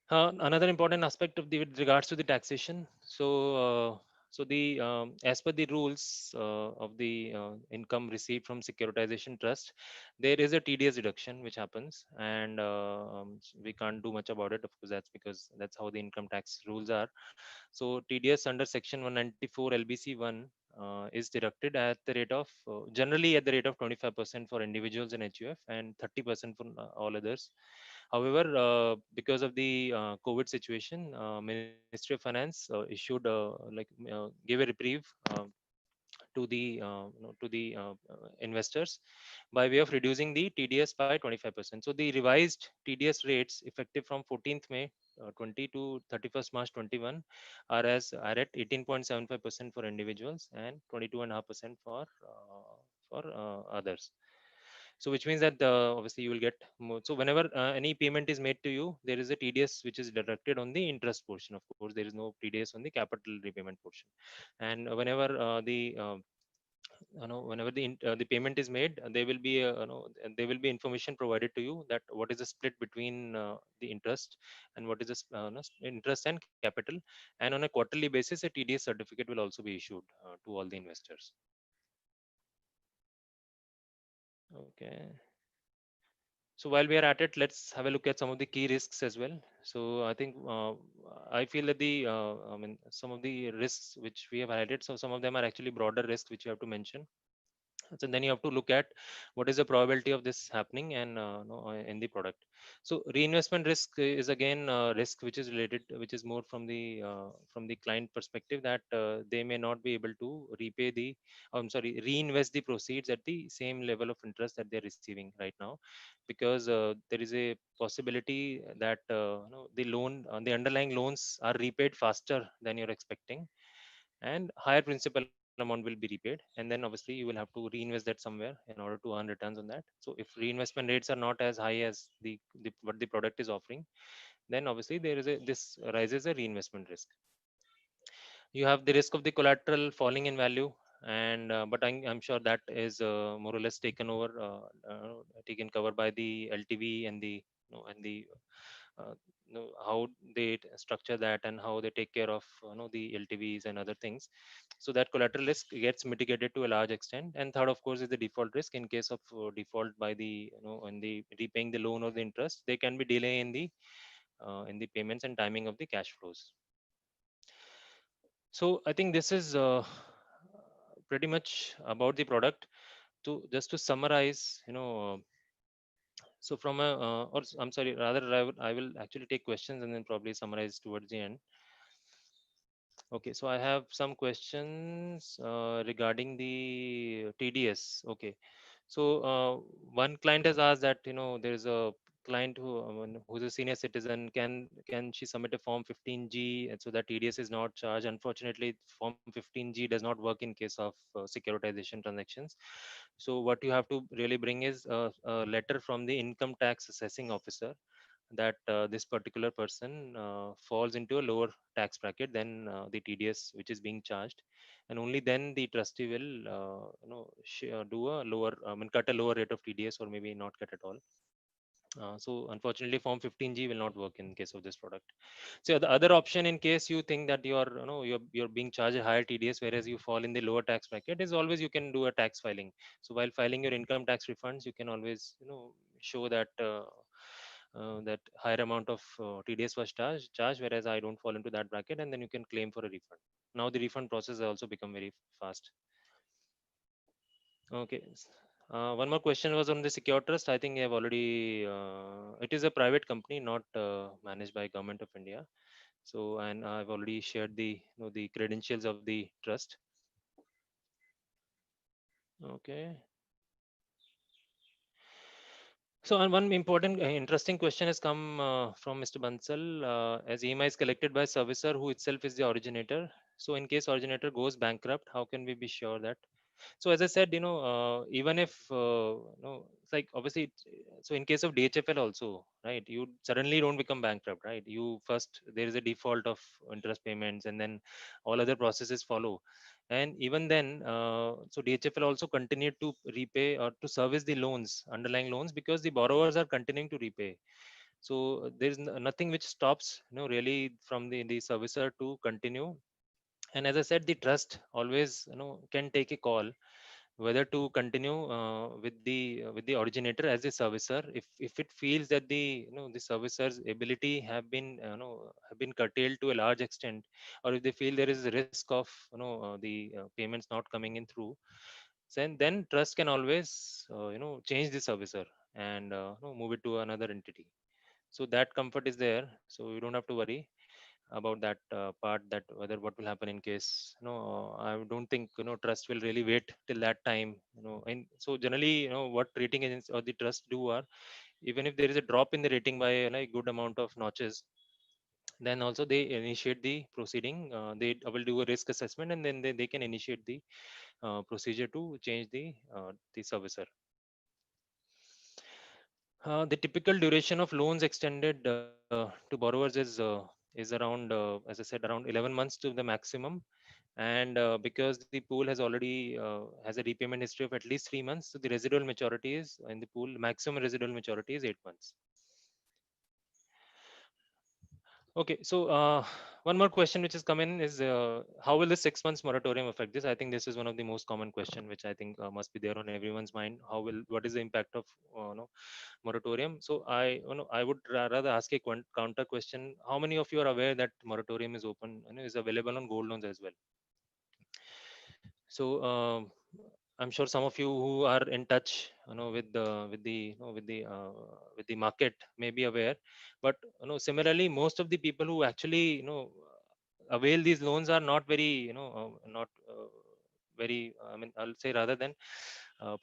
Speaker 1: Another important aspect of the with regards to the taxation. So the as per the rules of the income received from securitization trust, there is a TDS deduction which happens, and we can't do much about it. Of course, that's because that's how the income tax rules are. So TDS under Section 194 LBC 1 is deducted at the rate of generally at the rate of 25% for individuals in HUF and 30% for all others. However, because of the COVID situation, Ministry of Finance issued gave a reprieve to the investors by way of reducing the TDS by 25%. So the revised TDS rates effective from 14th May 20 to 31st March 21 are at 18.75% for individuals and 22.5% for others. So which means that obviously you will get more. So whenever any payment is made to you, there is a TDS which is deducted on the interest portion. Of course, there is no TDS on the capital repayment portion. And whenever the payment is made, there will be there will be information provided to you that what is the split between the interest and what is the interest and capital. And on a quarterly basis, a TDS certificate will also be issued to all the investors. Okay. So while we are at it, let's have a look at some of the key risks as well. So I think I feel that I mean, some of the risks which we have highlighted. So some of them are actually broader risks which you have to mention. So then you have to look at what is the probability of this happening and no, in the product. So reinvestment risk is again risk which is related, which is more from the client perspective, that they may not be able to repay the, I'm sorry, reinvest the proceeds at the same level of interest that they're receiving right now, because there is a possibility that the underlying loans are repaid faster than you're expecting, and higher principal amount will be repaid, and then obviously you will have to reinvest that somewhere in order to earn returns on that. So if reinvestment rates are not as high as the what the product is offering, then obviously this rises a reinvestment risk. You have the risk of the collateral falling in value, and but I'm sure that is more or less taken cover by the LTV and the uh, how they structure that and how they take care of the LTVs and other things. So that collateral risk gets mitigated to a large extent. And third, of course, is the default risk. In case of default by the in the repaying the loan or the interest, there can be delay in the payments and timing of the cash flows. So I think this is pretty much about the product. To just to summarize, so from a I'm sorry, rather I will actually take questions and then probably summarize towards the end. Okay, so I have some questions regarding the TDS. Okay, so one client has asked that there is a client who's a senior citizen. Can she submit a form 15G and so that TDS is not charged? Unfortunately, form 15G does not work in case of securitization transactions. So what you have to really bring is a letter from the income tax assessing officer that this particular person falls into a lower tax bracket than the TDS which is being charged, and only then the trustee will do a lower, I mean, cut a lower rate of TDS or maybe not cut at all. So unfortunately, Form 15G will not work in case of this product. So the other option, in case you think that you're being charged a higher TDS, whereas you fall in the lower tax bracket, is always you can do a tax filing. So while filing your income tax refunds, you can always show that that higher amount of TDS was charged, whereas I don't fall into that bracket, and then you can claim for a refund. Now the refund process has also become very fast. Okay. One more question was on the secure trust. I think I have already. It is a private company, not managed by Government of India. So, and I've already shared the credentials of the trust. Okay. So, and one important, interesting question has come from Mr. Bansal. As EMI is collected by servicer who itself is the originator. So, in case originator goes bankrupt, how can we be sure that? So as I said, even if it's like obviously, so in case of DHFL also, right, you suddenly don't become bankrupt, right? You first, there is a default of interest payments, and then all other processes follow. And even then, so DHFL also continued to repay or to service the loans, underlying loans, because the borrowers are continuing to repay. So there is nothing which stops, really from the servicer to continue. And as I said, the trust always can take a call whether to continue with the originator as a servicer, if it feels that the servicer's ability have been curtailed to a large extent, or if they feel there is a risk of the payments not coming in through, then trust can always change the servicer and move it to another entity. So that comfort is there, so you don't have to worry about that part, that whether what will happen in case I don't think trust will really wait till that time. And so generally, what rating agents or the trust do are, even if there is a drop in the rating by a good amount of notches, then also they initiate the proceeding. They will do a risk assessment, and then they can initiate the procedure to change the servicer. The typical duration of loans extended to borrowers is around, as I said, around 11 months to the maximum. And because the pool has already has a repayment history of at least 3 months, so the residual maturity is in the pool, maximum residual maturity is 8 months. Okay, so one more question which has come in is how will this 6 months moratorium affect this? I think this is one of the most common question which I think must be there on everyone's mind. What is the impact of moratorium? So I would rather ask a counter question. How many of you are aware that moratorium is open, is available on gold loans as well? So I'm sure some of you who are in touch, with the market may be aware, but similarly, most of the people who actually avail these loans are not very, not very. I mean, I'll say rather than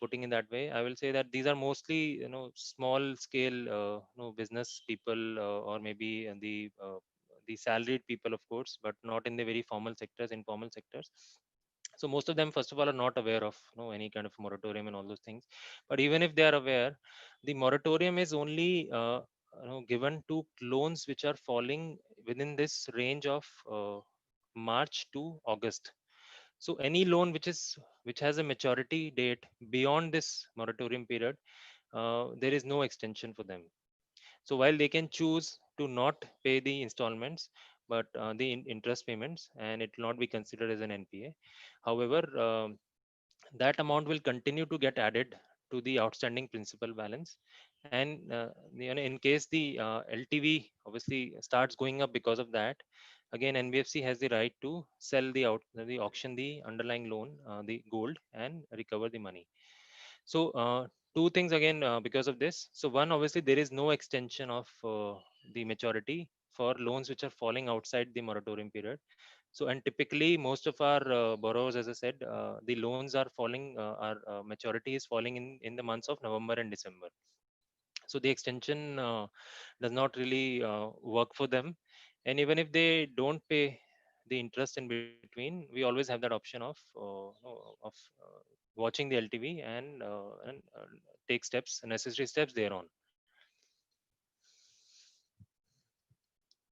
Speaker 1: putting in that way, I will say that these are mostly small scale business people or maybe the salaried people, of course, but not in the very formal sectors, informal sectors. So most of them, first of all, are not aware of any kind of moratorium and all those things. But even if they are aware, the moratorium is only given to loans which are falling within this range of March to August. So any loan which has a maturity date beyond this moratorium period, there is no extension for them. So while they can choose to not pay the installments, but the interest payments, and it will not be considered as an NPA. However, that amount will continue to get added to the outstanding principal balance. And in case the LTV obviously starts going up because of that, again NBFC has the right to sell the auction the underlying loan, the gold, and recover the money. So two things again because of this. So one, obviously there is no extension of the maturity for loans which are falling outside the moratorium period. So and typically most of our borrowers, as I said, the loans are falling, our maturity is falling in the months of November and December. So the extension does not really work for them. And even if they don't pay the interest in between, we always have that option of watching the LTV and take steps, necessary steps thereon.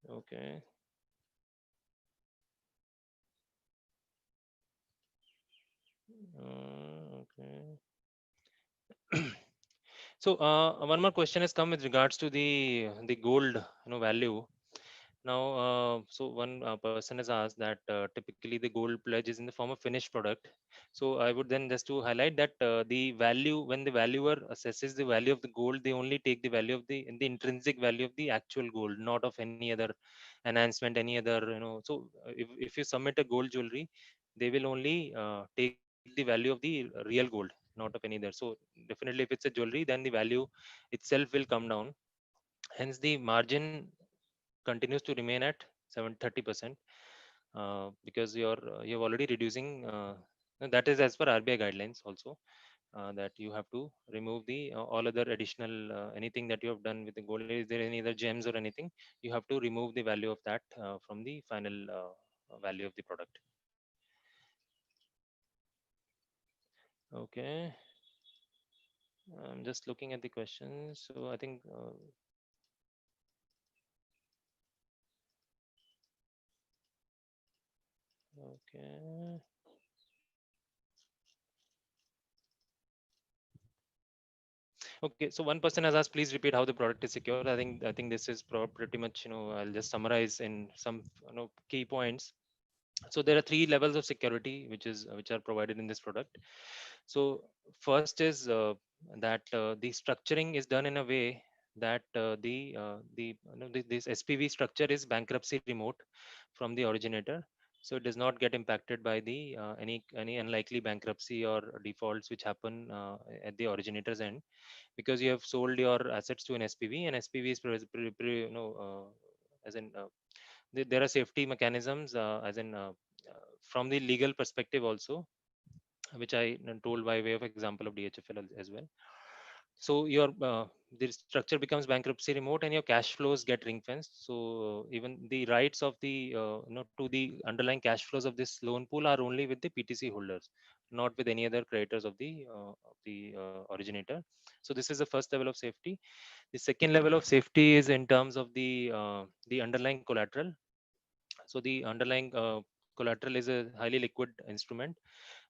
Speaker 1: Okay. Okay. So one more question has come with regards to the gold value. Now, so one person has asked that typically the gold pledge is in the form of finished product. So I would then just to highlight that the value, when the valuer assesses the value of the gold, they only take the value of the intrinsic value of the actual gold, not of any other enhancement, any other if you submit a gold jewelry, they will only take the value of the real gold, not of any other. So definitely, if it's a jewelry, then the value itself will come down. Hence, the margin continues to remain at 30%, because you're already reducing, and that is as per RBI guidelines also, that you have to remove the all other additional anything that you have done with the gold. Is there any other gems or anything? You have to remove the value of that from the final value of the product. Okay, I'm just looking at the questions. So I think okay. Okay, so one person has asked, please repeat how the product is secure. I think this is pretty much, I'll just summarize in some key points. So there are three levels of security which are provided in this product. So first is that the structuring is done in a way that this SPV structure is bankruptcy remote from the originator, so it does not get impacted by the any unlikely bankruptcy or defaults which happen at the originator's end, because you have sold your assets to an SPV, and SPV is as in there are safety mechanisms, as in from the legal perspective also, which I told by way of example of DHFL as well. So your the structure becomes bankruptcy remote, and your cash flows get ring fenced. So even the rights of the to the underlying cash flows of this loan pool are only with the PTC holders, not with any other creditors of the originator. So this is the first level of safety. The second level of safety is in terms of the underlying collateral. So the underlying collateral is a highly liquid instrument,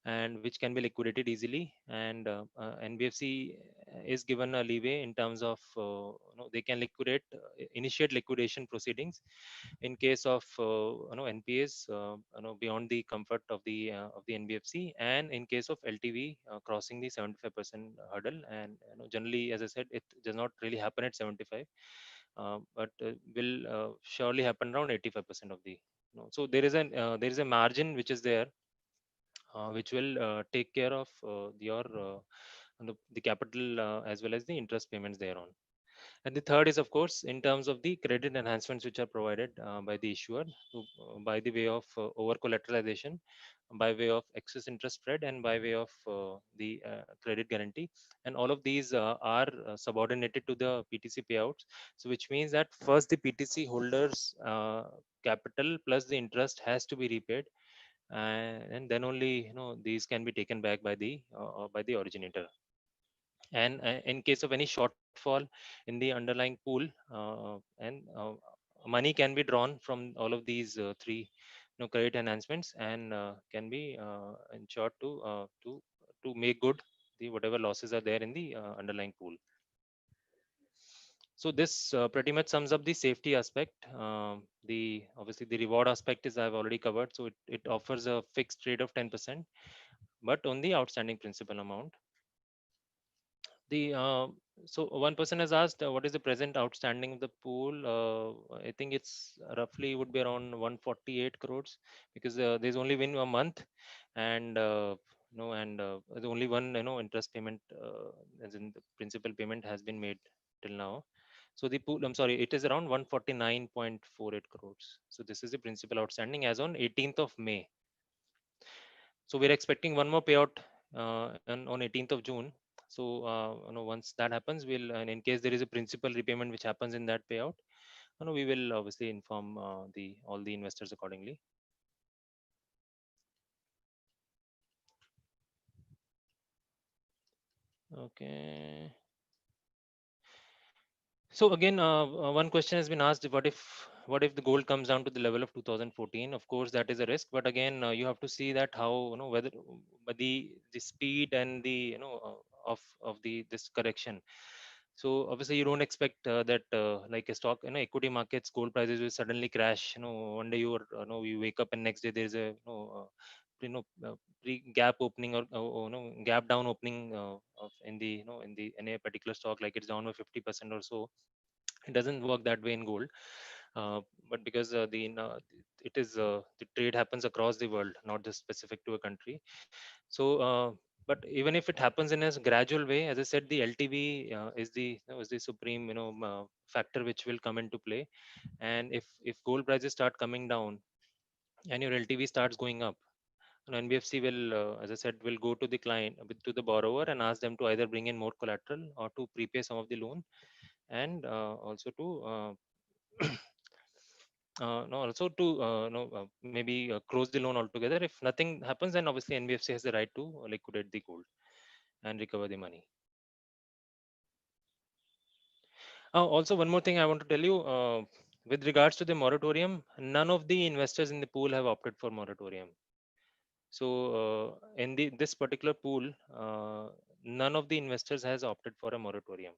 Speaker 1: and which can be liquidated easily. And NBFC is given a leeway in terms of they can initiate liquidation proceedings in case of NPAs beyond the comfort of the NBFC, and in case of LTV crossing the 75% hurdle. And generally, as I said, it does not really happen at 75, but will surely happen around 85% of the. So there is a margin which is there, which will take care of the capital as well as the interest payments thereon. And the third is, of course, in terms of the credit enhancements which are provided by the issuer, by the way of over collateralization, by way of excess interest spread, and by way of the credit guarantee. And all of these are subordinated to the PTC payouts. So, which means that first the PTC holders' capital plus the interest has to be repaid, and then only these can be taken back by the originator. And in case of any shortfall in the underlying pool, and money can be drawn from all of these three credit enhancements, and can be ensured to make good the whatever losses are there in the underlying pool. So this pretty much sums up the safety aspect. The obviously the reward aspect is I've already covered. So it offers a fixed rate of 10%, but on the outstanding principal amount. The so one person has asked, what is the present outstanding of the pool? I think it's roughly would be around 148 crores, because there's only been a month, and the only one interest payment, as in the principal payment, has been made till now. So the pool, I'm sorry, it is around 149.48 crores. So this is the principal outstanding as on 18th of May. So we're expecting one more payout on 18th of June. So once that happens, we'll, and in case there is a principal repayment which happens in that payout, we will obviously inform the all the investors accordingly. Okay. So again, one question has been asked: what if the gold comes down to the level of 2014? Of course, that is a risk, but again, you have to see that how whether but the speed and the of the this correction. So obviously, you don't expect that like a stock, equity markets, gold prices will suddenly crash. One day you wake up and next day there's a you know gap opening, or gap down opening of in the in a particular stock, like it's down by 50% or so. It doesn't work that way in gold, uh, but because the trade happens across the world, not just specific to a country. So but even if it happens in a gradual way, as I said, the LTV is the supreme factor which will come into play. And if gold prices start coming down and your LTV starts going up, NBFC will, as I said, will go to the client, to the borrower, and ask them to either bring in more collateral or to prepay some of the loan, and also to no, also to no, maybe close the loan altogether. If nothing happens, then obviously NBFC has the right to liquidate the gold and recover the money. Also, one more thing I want to tell you, with regards to the moratorium, none of the investors in the pool have opted for moratorium. So in this particular pool, none of the investors has opted for a moratorium,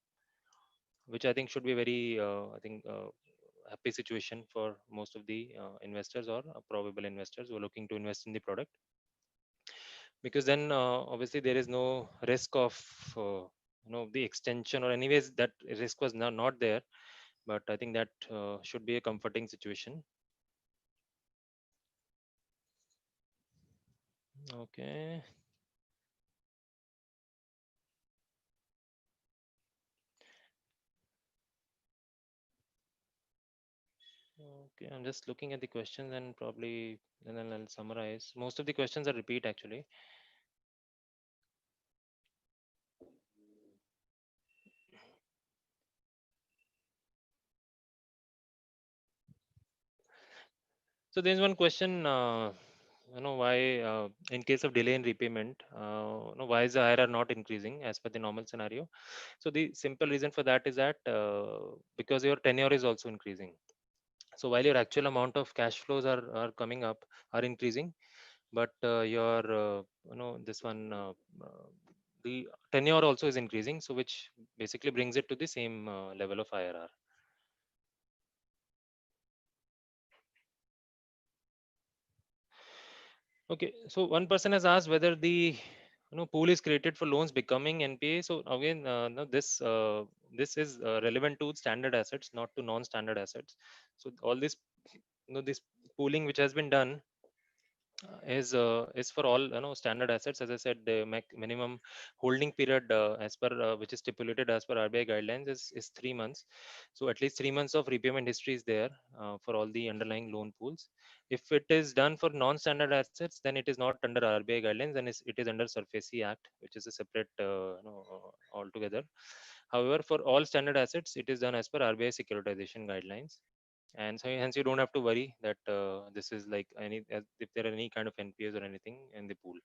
Speaker 1: which I think should be very, happy situation for most of the investors, or probable investors who are looking to invest in the product, because then obviously there is no risk of the extension, or anyways that risk was not there. But I think that should be a comforting situation. Okay. Okay, I'm just looking at the questions, and probably then I'll summarize. Most of the questions are repeat actually. So there's one question, why, in case of delay in repayment, why is the IRR not increasing as per the normal scenario? So the simple reason for that is that because your tenure is also increasing. So while your actual amount of cash flows are coming up, are increasing, but your this one the tenure also is increasing, so which basically brings it to the same level of IRR. Okay, so one person has asked whether the pool is created for loans becoming NPA. So again, no, this is relevant to standard assets, not to non-standard assets. So all this this pooling which has been done is for all standard assets. As I said, the minimum holding period as per which is stipulated as per RBI guidelines is 3 months. So at least 3 months of repayment history is there for all the underlying loan pools. If it is done for non-standard assets, then it is not under RBI guidelines, and it is under SARFAESI Act, which is a separate altogether. However, for all standard assets, it is done as per RBI securitization guidelines, and so hence you don't have to worry that this is like if there are any kind of NPAs or anything in the pool.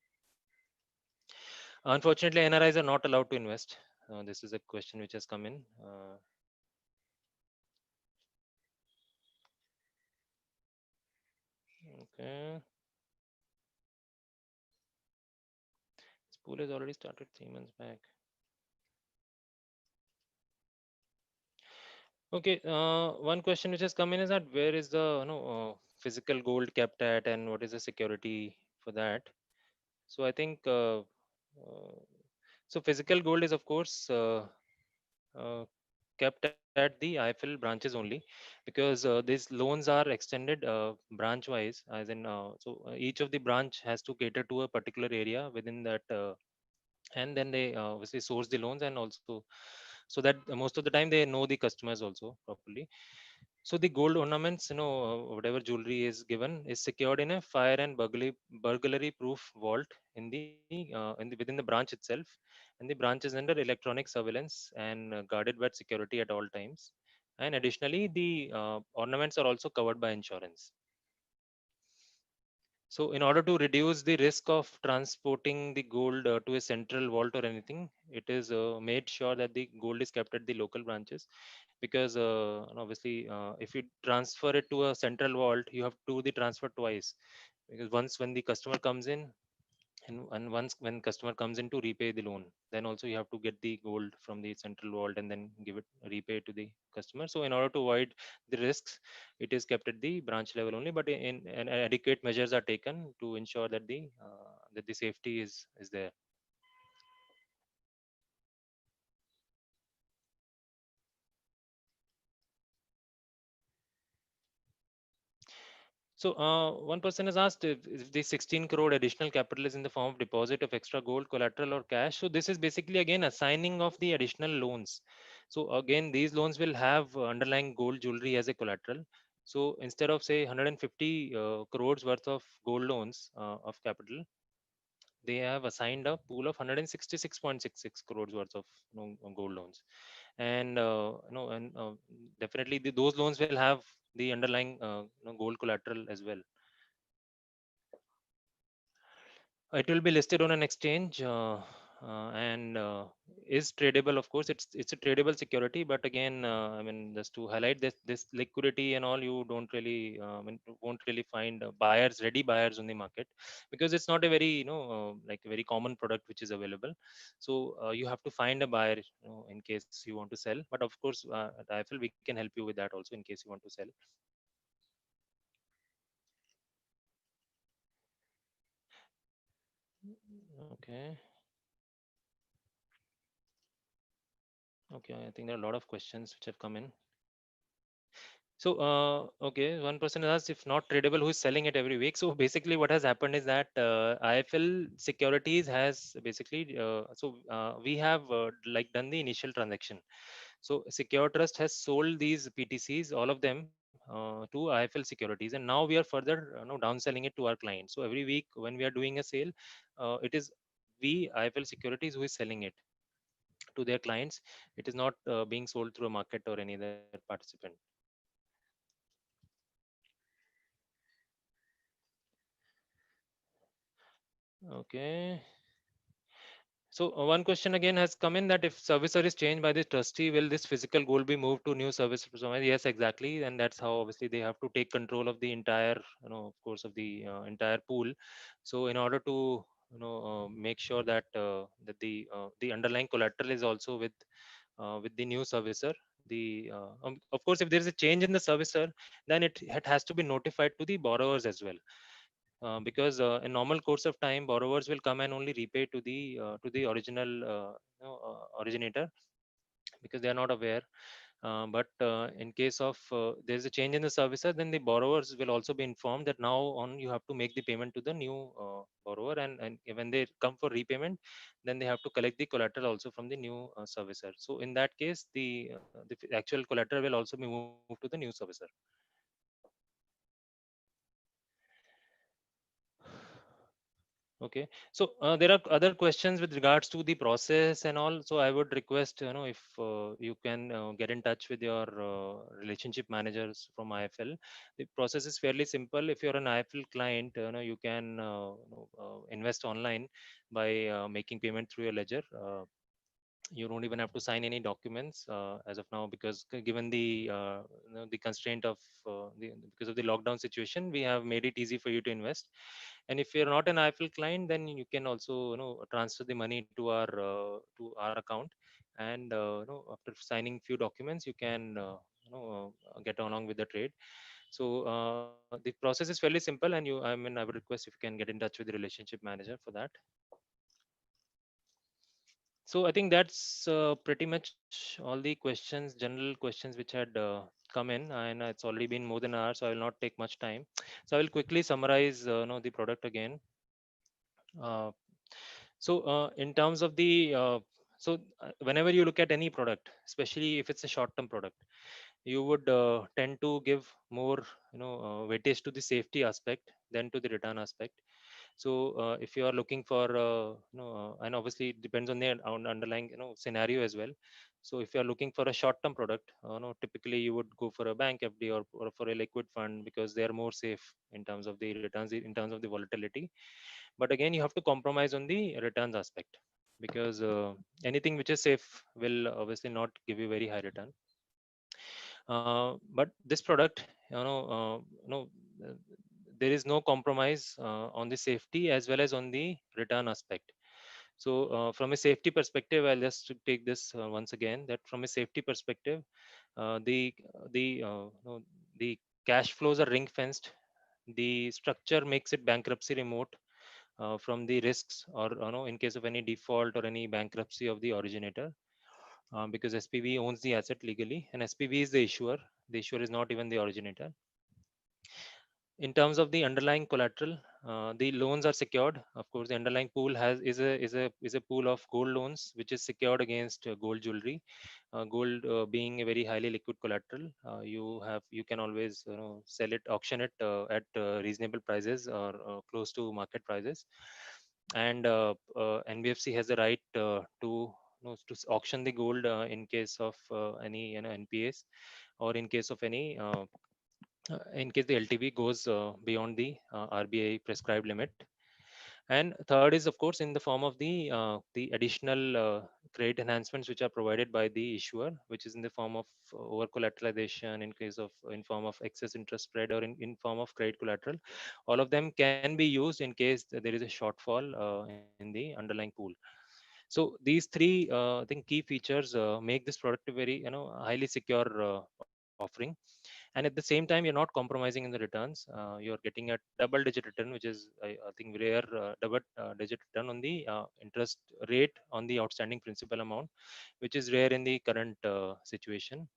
Speaker 1: Unfortunately, NRIs are not allowed to invest. This is a question which has come in. Okay, this pool has already started 3 months back. Okay, one question which has come in is that where is the physical gold kept at, and what is the security for that? So I think so physical gold is of course uh, kept at the IFL branches only, because these loans are extended branch wise, as in each of the branch has to cater to a particular area within that, and then they obviously source the loans, and also so that most of the time they know the customers also properly. So the gold ornaments, whatever jewelry is given, is secured in a fire and burglary proof vault within the branch itself, and the branch is under electronic surveillance and guarded by security at all times. And additionally, the ornaments are also covered by insurance. So, in order to reduce the risk of transporting the gold to a central vault or anything, it is made sure that the gold is kept at the local branches, because obviously, if you transfer it to a central vault, you have to do the transfer twice, because once when the customer comes in, and once when customer comes in to repay the loan, then also you have to get the gold from the central vault and then give it repay to the customer. So in order to avoid the risks, it is kept at the branch level only, but in and adequate measures are taken to ensure that the safety is there. So one person has asked if the 16 crore additional capital is in the form of deposit of extra gold, collateral, or cash. So this is basically again assigning of the additional loans. So again, these loans will have underlying gold jewelry as a collateral. So instead of say 150 crores worth of gold loans of capital, they have assigned a pool of 166.66 crores worth of gold loans, and definitely those loans will have the underlying gold collateral as well. It will be listed on an exchange, and is tradable. Of course, it's a tradable security. But again, I mean, just to highlight this liquidity and all, you don't really, won't really find ready buyers on the market, because it's not a very like a very common product which is available. So you have to find a buyer, in case you want to sell. But of course, at IFL we can help you with that also in case you want to sell. Okay. Okay, I think there are a lot of questions which have come in. So, okay, one person asked if not tradable, who is selling it every week? So basically, what has happened is that IFL Securities has basically, we have like done the initial transaction. So Secure Trust has sold these PTCs, all of them, to IFL Securities, and now we are further, downselling it to our clients. So every week when we are doing a sale, it is we IFL Securities who is selling it to their clients. It is not being sold through a market or any other participant. Okay. So one question again has come in that if servicer is changed by the trustee, will this physical gold be moved to new service provider? Yes, exactly, and that's how obviously they have to take control of the entire, of course, of the entire pool. So in order to make sure that the underlying collateral is also with the new servicer. Of course, if there is a change in the servicer, then it has to be notified to the borrowers as well, because in normal course of time borrowers will come and only repay to the original originator, because they are not aware. But in case of there is a change in the servicer, then the borrowers will also be informed that now on you have to make the payment to the new borrower, and when they come for repayment, then they have to collect the collateral also from the new servicer. So in that case, the actual collateral will also be moved to the new servicer. Okay. So there are other questions with regards to the process and all. So I would request, if you can get in touch with your relationship managers from IFL. The process is fairly simple. If you're an IFL client, you can invest online by making payment through your ledger. You don't even have to sign any documents as of now, because given the constraint of because of the lockdown situation, we have made it easy for you to invest. And if you're not an IFL client, then you can also transfer the money to our account, and after signing few documents, you can get along with the trade. So the process is fairly simple, and I would request if you can get in touch with the relationship manager for that. So I think that's pretty much all the questions, general questions which had come in, and it's already been more than an hour, so I will not take much time. So I will quickly summarize, the product again. Uh, in terms of whenever you look at any product, especially if it's a short-term product, you would tend to give more, weightage to the safety aspect than to the return aspect. So if you are looking for and obviously it depends on the underlying scenario as well. So if you are looking for a short term product, typically you would go for a bank FD, or for a liquid fund, because they are more safe in terms of the returns, in terms of the volatility. But again, you have to compromise on the returns aspect, because anything which is safe will obviously not give you very high return. But this product, uh, there is no compromise on the safety as well as on the return aspect. So from a safety perspective, I'll just take this once again, that from a safety perspective, the cash flows are ring fenced. The structure makes it bankruptcy remote from the risks, or in case of any default or any bankruptcy of the originator, because SPV owns the asset legally, and SPV is the issuer. The issuer is not even the originator. In terms of the underlying collateral, the loans are secured. Of course, the underlying pool is a pool of gold loans which is secured against gold jewelry. Gold being a very highly liquid collateral, you can always sell it, auction it at reasonable prices, or close to market prices. And NBFC has the right to auction the gold in case of any NPAs, or in case of any in case the LTV goes beyond the RBI prescribed limit. And third is, of course, in the form of the additional credit enhancements which are provided by the issuer, which is in the form of over collateralization, in case of in form of excess interest spread, or in form of credit collateral. All of them can be used in case there is a shortfall in the underlying pool. So these three, I think, key features make this product a very highly secure offering. And at the same time, you're not compromising in the returns. You're getting a double digit return, which is, I think, rare, double digit return on the interest rate on the outstanding principal amount, which is rare in the current situation,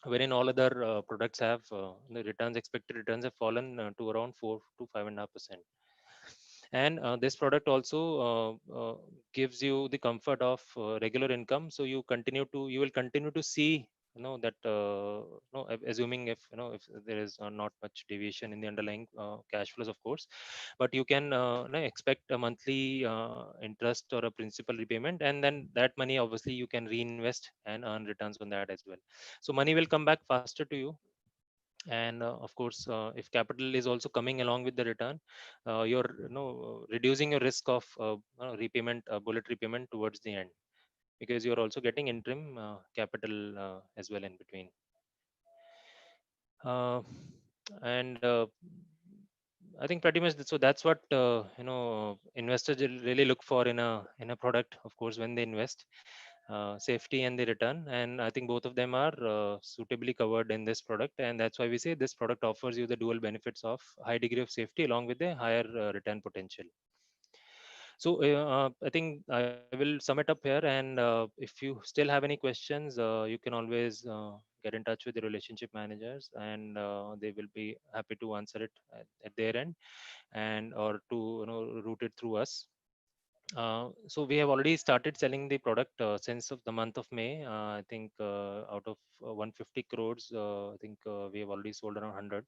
Speaker 1: wherein all other products have the returns, expected returns have fallen to around 4 to 5.5%. And this product also gives you the comfort of regular income, so you will continue to see that assuming if there is not much deviation in the underlying cash flows, of course, but you can expect a monthly interest or a principal repayment, and then that money obviously you can reinvest and earn returns on that as well. So money will come back faster to you. And of course, if capital is also coming along with the return, you're reducing your risk of repayment, bullet repayment towards the end, because you're also getting interim capital as well in between. uh, and I think pretty much so that's what investors really look for in a product, of course, when they invest: safety and the return. And I think both of them are suitably covered in this product, and that's why we say this product offers you the dual benefits of high degree of safety along with a higher return potential. So I think I will sum it up here, and if you still have any questions, you can always get in touch with the relationship managers, and they will be happy to answer it at their end, and or to route it through us. So we have already started selling the product since of the month of May. I think out of 150 crores, I think we have already sold around 100.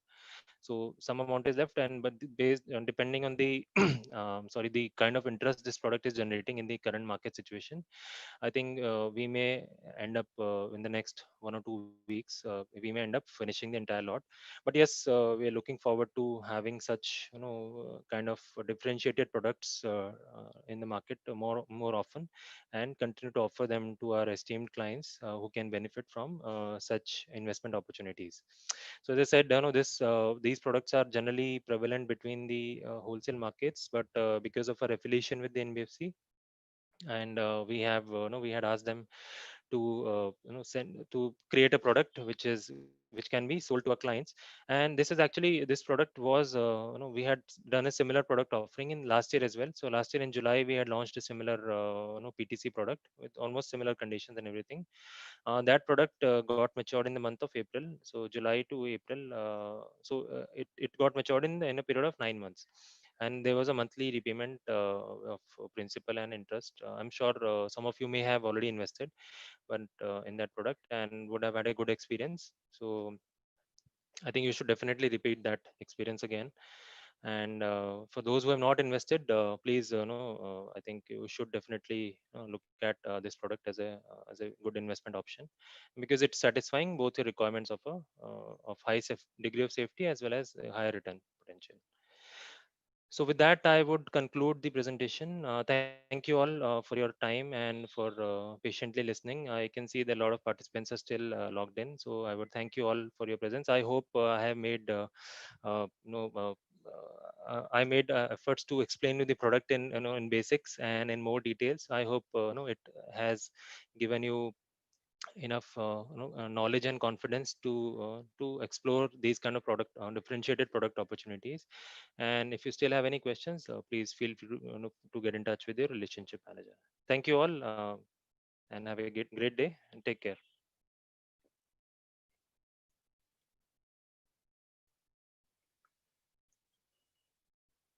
Speaker 1: So some amount is left, and but based on depending on the sorry, the kind of interest this product is generating in the current market situation, I think we may end up in the next 1 or 2 weeks, we may end up finishing the entire lot. But yes, we are looking forward to having such kind of differentiated products in the market more often, and continue to offer them to our esteemed clients who can benefit from such investment opportunities. So as I said, these products are generally prevalent between the wholesale markets, but because of our affiliation with the NBFC, and we had asked them to send to create a product which can be sold to our clients. And this product was we had done a similar product offering in last year as well. So last year in July we had launched a similar PTC product with almost similar conditions and everything. That product got matured in the month of April, so July to April. It got matured in a period of 9 months, and there was a monthly repayment of principal and interest. I'm sure some of you may have already invested, but in that product, and would have had a good experience. So I think you should definitely repeat that experience again. And for those who have not invested, please I think you should definitely look at this product as a good investment option, because it's satisfying both the requirements of degree of safety as well as a higher return potential. So with that, I would conclude the presentation. Thank you all for your time and for patiently listening. I can see that a lot of participants are still logged in. So I would thank you all for your presence. I hope I have made uh, you know, uh, I made efforts to explain you the product in basics and in more details. I hope it has given you enough knowledge and confidence to explore these kind of product differentiated product opportunities. And if you still have any questions, please feel free to get in touch with your relationship manager. Thank you all, and have a great day, and take care.